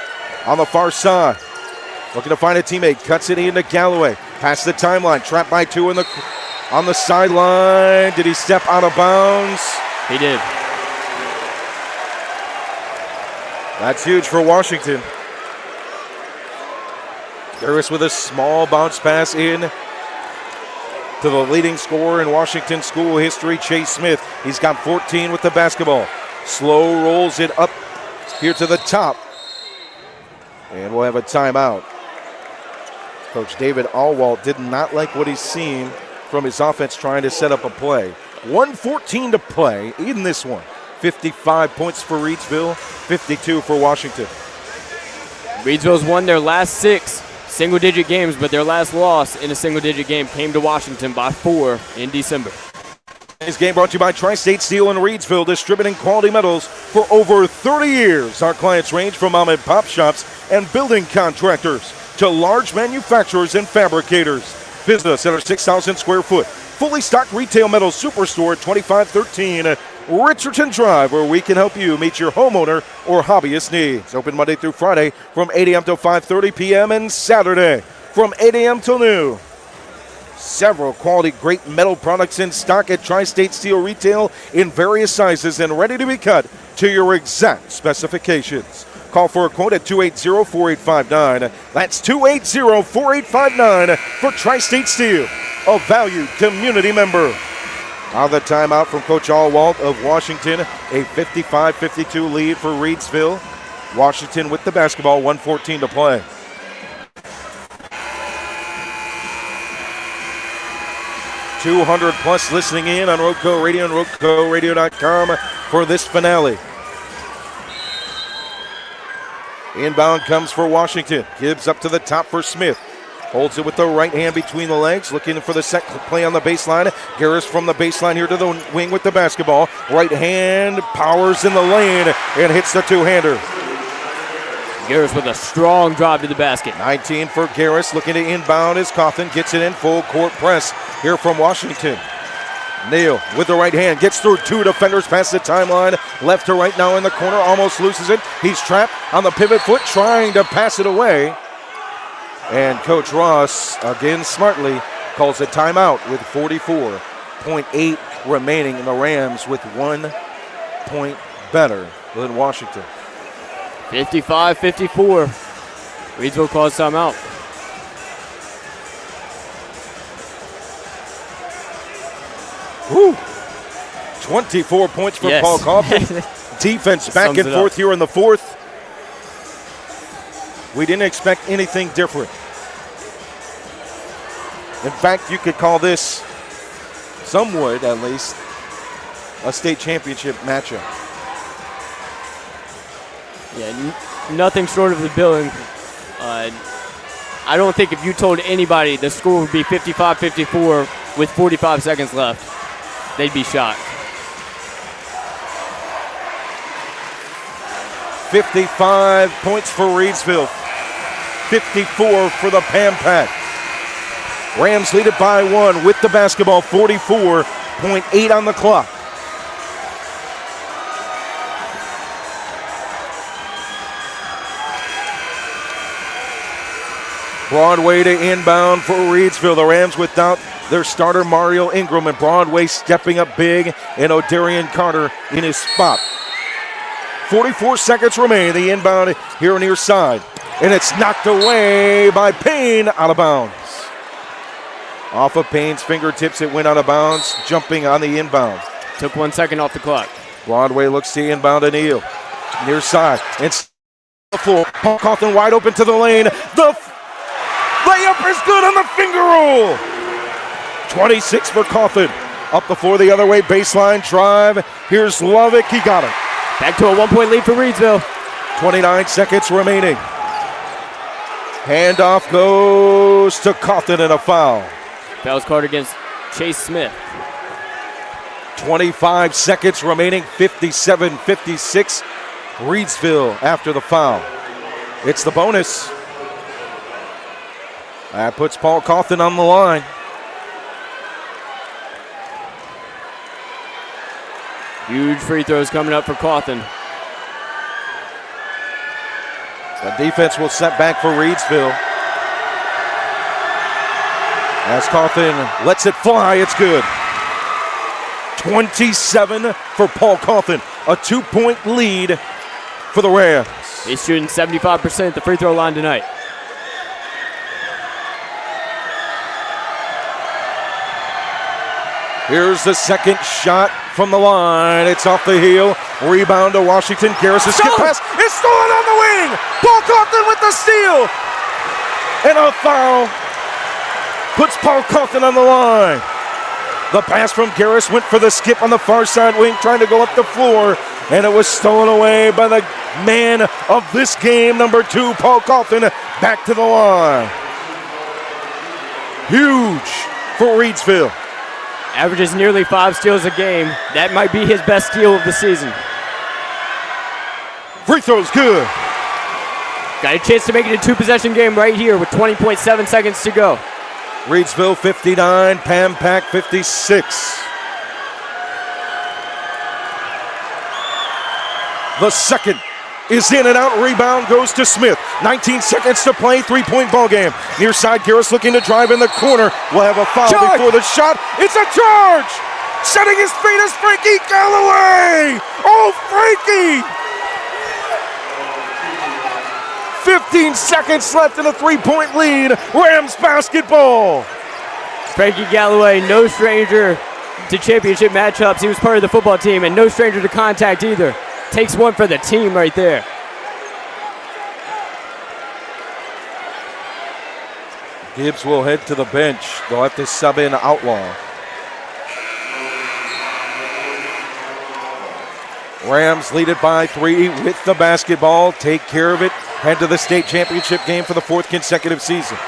on the far side. Looking to find a teammate, cuts it into Galloway. Past the timeline, trapped by 2 on the sideline. Did he step out of bounds? He did. That's huge for Washington. Garris with a small bounce pass in to the leading scorer in Washington school history, Chase Smith. He's got 14 with the basketball. Slow rolls it up here to the top. And we'll have a timeout. Coach David Allwalt did not like what he's seen from his offense trying to set up a play. 1:14 to play in this one. 55 points for Reidsville, 52 for Washington. Reidsville's won their last 6 single-digit games, but their last loss in a single-digit game came to Washington by 4 in December. This game brought to you by Tri-State Steel in Reidsville, distributing quality metals for over 30 years. Our clients range from mom and pop shops and building contractors to large manufacturers and fabricators. Visit us at our 6,000 square foot, fully stocked retail metals superstore at 2513 Richardson Drive, where we can help you meet your homeowner or hobbyist needs. Open Monday through Friday from 8 a.m. till 5:30 p.m. and Saturday from 8 a.m. till noon. Several quality great metal products in stock at Tri-State Steel Retail in various sizes and ready to be cut to your exact specifications. Call for a quote at 280-4859. That's 280-4859 for Tri-State Steel, a valued community member. On the timeout from Coach Allwalt of Washington, a 55-52 lead for Reidsville. Washington with the basketball, 1:14 to play. +200 listening in on Roco Radio and RocoRadio.com for this finale. Inbound comes for Washington. Gibbs up to the top for Smith. Holds it with the right hand between the legs, looking for the set play on the baseline. Garris from the baseline here to the wing with the basketball. Right hand powers in the lane and hits the two-hander. Garris with a strong drive to the basket. 19 for Garris, looking to inbound as Cawthon gets it in full court press here from Washington. Neal with the right hand, gets through 2 defenders past the timeline. Left to right now in the corner, almost loses it. He's trapped on the pivot foot, trying to pass it away. And Coach Ross, again smartly, calls a timeout with 44.8 remaining, and the Rams with 1 point better than Washington. 55-54. Reidsville calls timeout. Woo! 24 points for Paul Cawthon. Defense back and forth here in the fourth. We didn't expect anything different. In fact, you could call this, some would at least, a state championship matchup. Yeah, nothing short of the billing. I don't think if you told anybody the score would be 55-54 with 45 seconds left, they'd be shocked. 55 points for Reidsville. 54 for the Pan Pack. Rams lead it by 1 with the basketball, 44.8 on the clock. Broadway to inbound for Reidsville. The Rams without their starter Mario Ingram, and Broadway stepping up big, and O'Darian Carter in his spot. 44 seconds remain. The inbound here near side. and it's knocked away by Payne, out of bounds. Off of Payne's fingertips, it went out of bounds, jumping on the inbound. Took 1 second off the clock. Broadway looks to inbound to Neal. Near side, it's the floor. Paul Cawthon wide open to the lane. The layup is good on the finger roll. 26 for Cawthon. Up the floor the other way, baseline drive. Here's Lovick, he got it. Back to a 1-point lead for Reidsville. 29 seconds remaining. Handoff goes to Cawthon and a foul. Foul's called against Chase Smith. 25 seconds remaining, 57-56. Reidsville after the foul. It's the bonus. That puts Paul Cawthon on the line. Huge free throws coming up for Cawthon. The defense will set back for Reidsville. As Cawthon lets it fly, it's good. 27 for Paul Cawthon, a 2-point lead for the Rams. He's shooting 75% at the free throw line tonight. Here's the second shot from the line. It's off the heel. Rebound to Washington. Garris' skip pass. It's stolen on the wing. Paul Cawthon with the steal. And a foul puts Paul Cawthon on the line. The pass from Garris went for the skip on the far side wing, trying to go up the floor, and it was stolen away by the man of this game, number 2, Paul Cawthon, back to the line. Huge for Reidsville. Averages nearly 5 steals a game. That might be his best steal of the season. Free throw's good. Got a chance to make it a 2-possession game right here with 20.7 seconds to go. Reidsville 59, Pam-Pack 56. The second is in and out. Rebound goes to Smith. 19 seconds to play. 3-point ball game. Near side, Garris looking to drive in the corner. Will have a foul before the shot. It's a charge. Setting his feet is Frankie Galloway. Oh, Frankie! 15 seconds left in a 3-point lead. Rams basketball. Frankie Galloway, no stranger to championship matchups. He was part of the football team and no stranger to contact either. Takes one for the team right there. Gibbs will head to the bench. They'll have to sub in Outlaw. Rams lead it by 3 with the basketball. Take care of it. Head to the state championship game for the 4th consecutive season.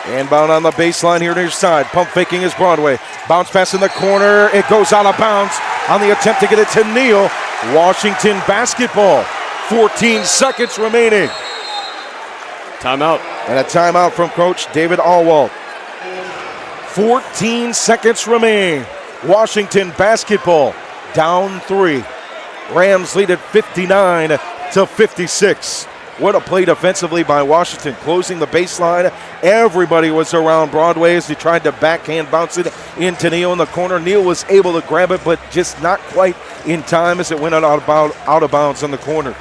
Inbound on the baseline here near side. Pump faking is Broadway. Bounce pass in the corner. It goes out of bounds on the attempt to get it to Neal. Washington basketball. 14 seconds remaining. Timeout. And a timeout from Coach David Allwalt. 14 seconds remain. Washington basketball down 3. Rams lead at 59-56. What a play defensively by Washington, closing the baseline. Everybody was around Broadway as he tried to backhand bounce it into Neal in the corner. Neal was able to grab it, but just not quite in time as it went out of bounds on the corner.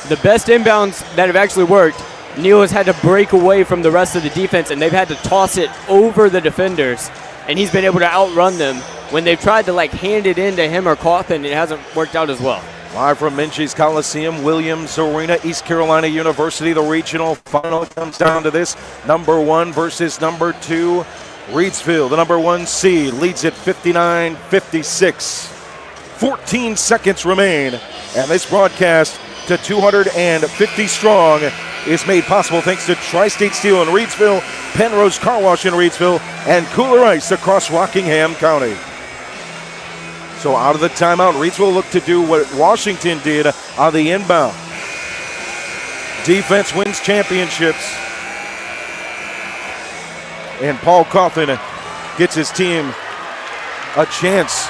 The best inbounds that have actually worked, Neal has had to break away from the rest of the defense, and they've had to toss it over the defenders, and he's been able to outrun them. When they've tried to hand it into him or Cawthon, it hasn't worked out as well. Live from Minges Coliseum, Williams Arena, East Carolina University. The regional final comes down to this. Number 1 versus number 2. Reidsville, the number 1 seed, leads at 59-56. 14 seconds remain, and this broadcast to 250 strong is made possible thanks to Tri-State Steel in Reidsville, Pennrose Carwash in Reidsville, and Kooler Ice across Rockingham County. So out of the timeout, Reidsville looked to do what Washington did on the inbound. Defense wins championships. And Paul Cawthon gets his team a chance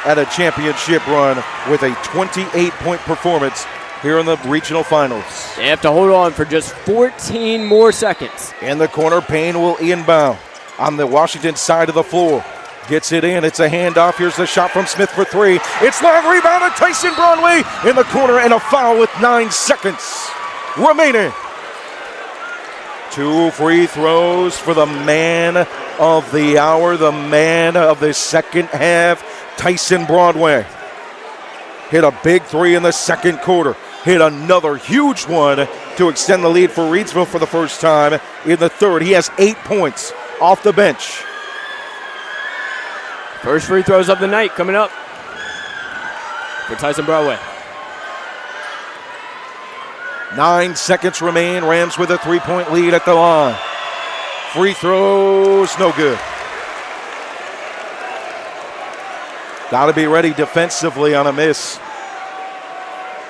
at a championship run with a 28-point performance here in the regional finals. They have to hold on for just 14 more seconds. In the corner, Payne will inbound on the Washington side of the floor. Gets it in. It's a handoff. Here's the shot from Smith for three. It's long. Rebounded. Tyson Broadway in the corner, and a foul with 9 seconds remaining. 2 free throws for the man of the hour, the man of the second half, Tyson Broadway. Hit a big three in the second quarter. Hit another huge one to extend the lead for Reidsville for the first time in the third. He has 8 points off the bench. First free throws of the night coming up for Tyson Broadway. 9 seconds remain. Rams with a 3-point lead at the line. Free throws, no good. Got to be ready defensively on a miss.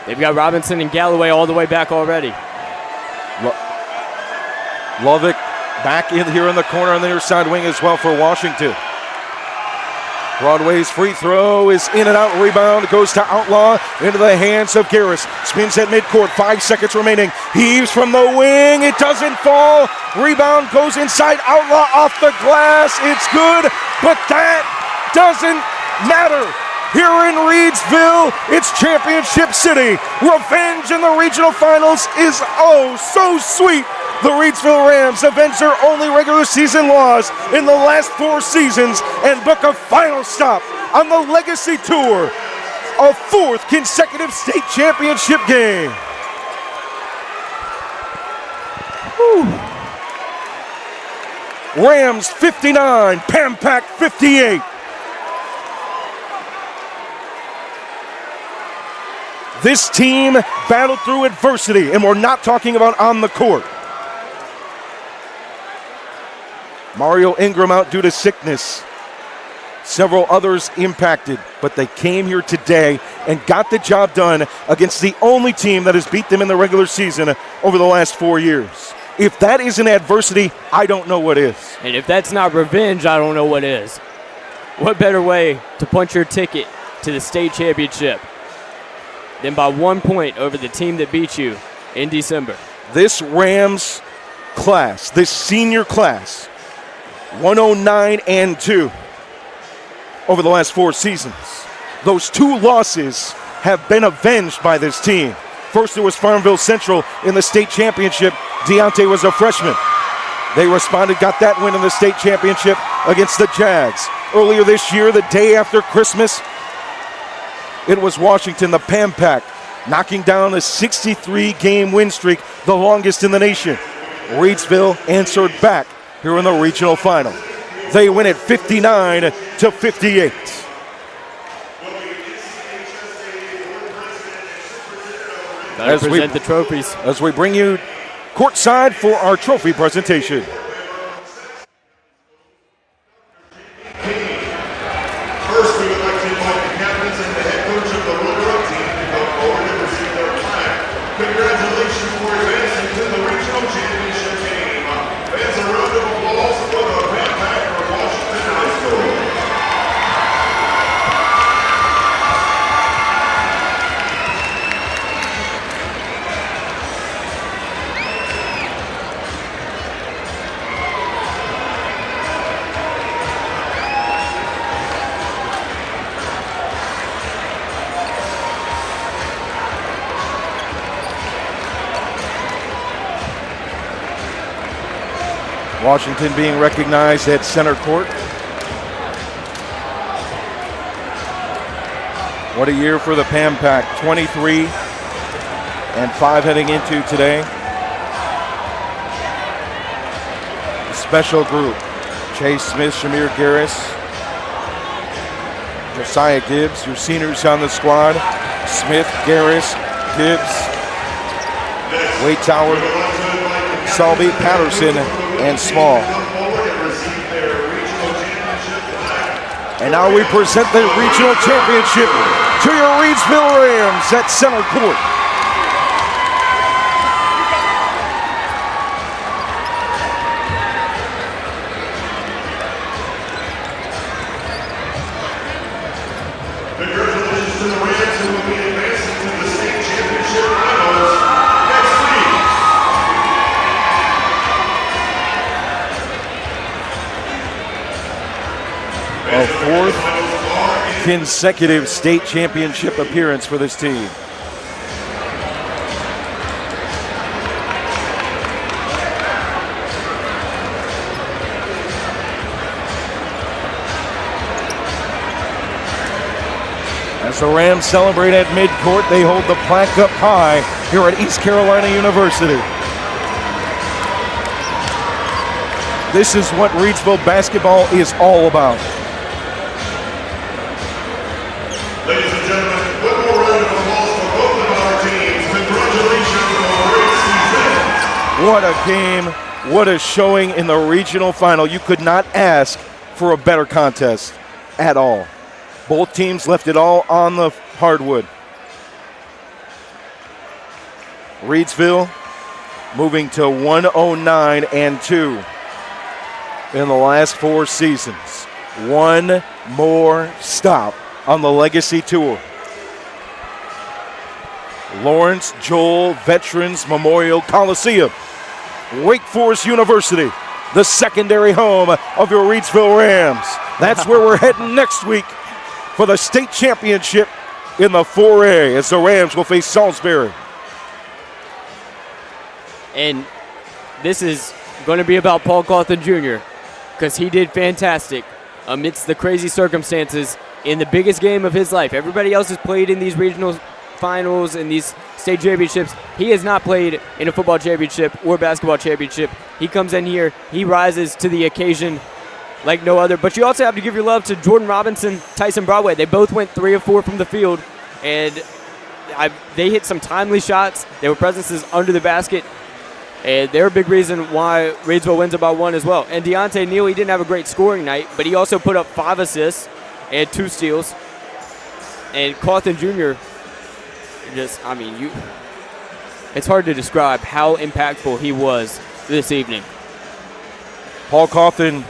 They've got Robinson and Galloway all the way back already. Lovick back in here in the corner on the near side wing as well for Washington. Broadway's free throw is in and out. Rebound goes to Outlaw into the hands of Garris. Spins at midcourt. 5 seconds remaining. Heaves from the wing. It doesn't fall. Rebound goes inside. Outlaw off the glass. It's good, but that doesn't matter. Here in Reidsville, it's Championship City. Revenge in the regional finals is oh so sweet. The Reidsville Rams avenge their only regular season loss in the last 4 seasons and book a final stop on the Legacy Tour, a 4th consecutive state championship game. Whew. Rams 59, Pampak 58. This team battled through adversity, and we're not talking about on the court. Mario Ingram out due to sickness. Several others impacted, but they came here today and got the job done against the only team that has beat them in the regular season over the last 4 years. If that isn't adversity, I don't know what is. And if that's not revenge, I don't know what is. What better way to punch your ticket to the state championship than by 1 point over the team that beat you in December? This Rams class, this senior class, 109-2 over the last 4 seasons. Those 2 losses have been avenged by this team. First, it was Farmville Central in the state championship. Deontay was a freshman. They responded, got that win in the state championship against the Jags. Earlier this year, the day after Christmas, it was Washington, the Pampak, knocking down a 63-game win streak, the longest in the nation. Reidsville answered back here in the regional final. They win it 59-58. As we present the trophies. As we bring you courtside for our trophy presentation. First, we would like to invite the captains and the head coach of the runner-up team to come forward and receive their plaque. Congratulations for advancing to the regional championship game. Fans, a round of applause for the Pampak from Washington High School. Washington being recognized at center court. What a year for the Pampak. 23-5 heading into today. A special group. Chase Smith, Shamir Garris, Josiah Gibbs, your seniors on the squad. Smith, Garris, Gibbs, Wade Tower, Selby, Patterson, and Small. And now we present the regional championship to your Reidsville Rams at center court. Congratulations to the Rams who will be advancing to the state championship finals next week. Well, consecutive state championship appearance for this team. As the Rams celebrate at midcourt, they hold the plaque up high here at East Carolina University. This is what Reidsville basketball is all about. Ladies and gentlemen, one more round of applause for both of our teams. Congratulations on a great season. What a game, what a showing in the regional final. You could not ask for a better contest at all. Both teams left it all on the hardwood. Reidsville moving to 109-2 in the last 4 seasons. One more stop on the Legacy Tour. Lawrence Joel Veterans Memorial Coliseum. Wake Forest University, the secondary home of your Reidsville Rams. That's where we're heading next week for the state championship in the 4A as the Rams will face Salisbury. And this is going to be about Paul Cawthon Jr. because he did fantastic amidst the crazy circumstances in the biggest game of his life. Everybody else has played in these regional finals and these state championships. He has not played in a football championship or basketball championship. He comes in here, he rises to the occasion like no other. But you also have to give your love to Jordan Robinson, Tyson Broadway. They both went 3 of 4 from the field, and they hit some timely shots. They were presences under the basket, and they're a big reason why Reidsville wins about 1 as well. And Deontay Neal, he didn't have a great scoring night, but he also put up 5 assists and 2 steals. And Cawthon Jr., it's hard to describe how impactful he was this evening. Paul Cawthon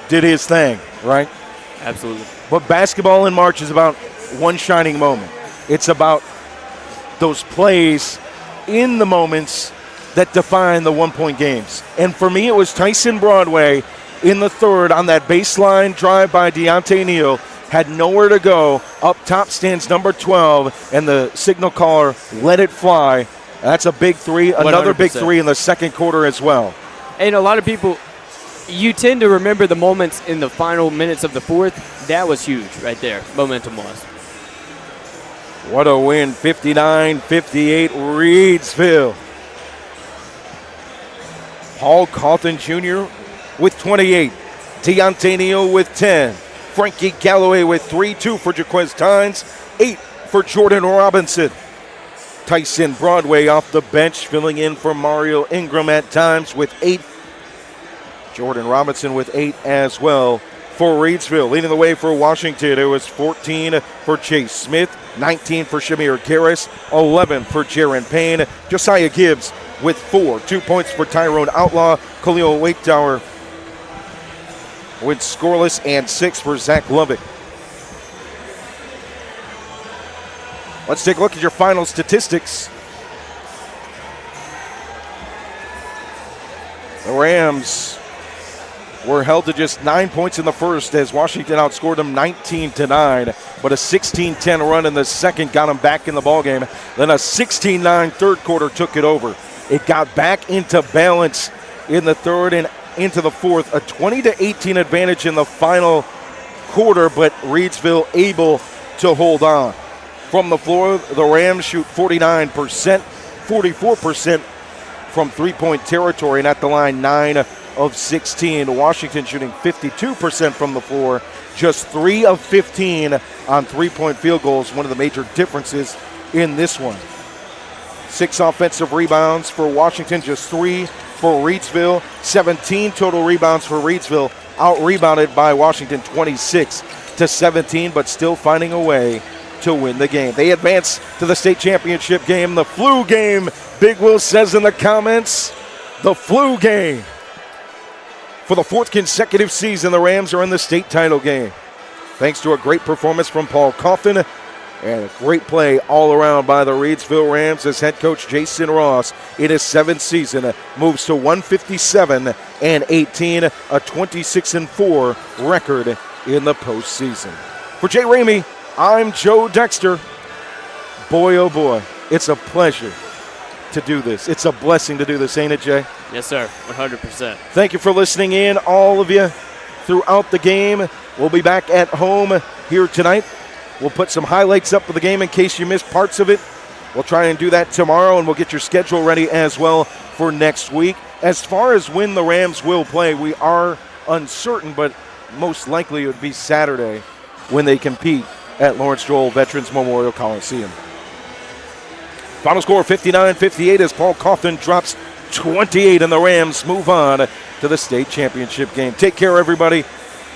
did his thing, right? Absolutely. But basketball in March is about one shining moment. It's about those plays in the moments that define the one-point games. And for me, it was Tyson Broadway in the third on that baseline drive by Deontay Neal. Had nowhere to go. Up top stands number 12, and the signal caller let it fly. That's a big 3. Another 100%. Big 3 in the second quarter as well. And a lot of people, you tend to remember the moments in the final minutes of the fourth. That was huge right there, momentum-wise. What a win, 59-58, Reidsville. Paul Cawthon Jr. with 28. Deontay Neal with 10. Frankie Galloway with 3, 2 for Jaquez Tynes, 8 for Jordan Robinson. Tyson Broadway off the bench, filling in for Mario Ingram at times with 8. Jordan Robinson with 8 as well for Reidsville. Leading the way for Washington, it was 14 for Chase Smith, 19 for Shamir Garris, 11 for Jaron Payne. Josiah Gibbs with 4, 2 points for Tyrone Outlaw. Khalil Wakedower with scoreless, and 6 for Zach Lovick. Let's take a look at your final statistics. The Rams were held to just 9 points in the first as Washington outscored them 19-9, but a 16-10 run in the second got them back in the ballgame. Then a 16-9 third quarter took it over. It got back into balance in the third and into the fourth, a 20-18 advantage in the final quarter, but Reidsville able to hold on. From the floor, the Rams shoot 49%, 44% from three-point territory, and at the line, 9 of 16. Washington shooting 52% from the floor, just 3 of 15 on three-point field goals, one of the major differences in this one. 6 offensive rebounds for Washington, just 3 for Reidsville. 17 total rebounds for Reidsville, out-rebounded by Washington 26-17, but still finding a way to win the game. They advance to the state championship game, the flu game. Big Will says in the comments, the flu game. For the 4th consecutive season, the Rams are in the state title game. Thanks to a great performance from Paul Cawthon and a great play all around by the Reidsville Rams as head coach Jason Ross in his 7th season moves to 157-18, a 26-4 record in the postseason. For Jay Ramey, I'm Joe Dexter. Boy, oh boy, it's a pleasure to do this. It's a blessing to do this, ain't it, Jay? Yes, sir. 100%. Thank you for listening in, all of you, throughout the game. We'll be back at home here tonight. We'll put some highlights up of the game in case you missed parts of it. We'll try and do that tomorrow, and we'll get your schedule ready as well for next week. As far as when the Rams will play, we are uncertain, but most likely it would be Saturday when they compete at Lawrence Joel Veterans Memorial Coliseum. Final score 59-58 as Paul Coughlin drops 28, and the Rams move on to the state championship game. Take care, everybody.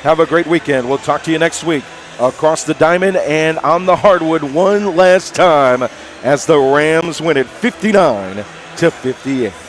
Have a great weekend. We'll talk to you next week across the diamond and on the hardwood one last time as the Rams win it 59-58.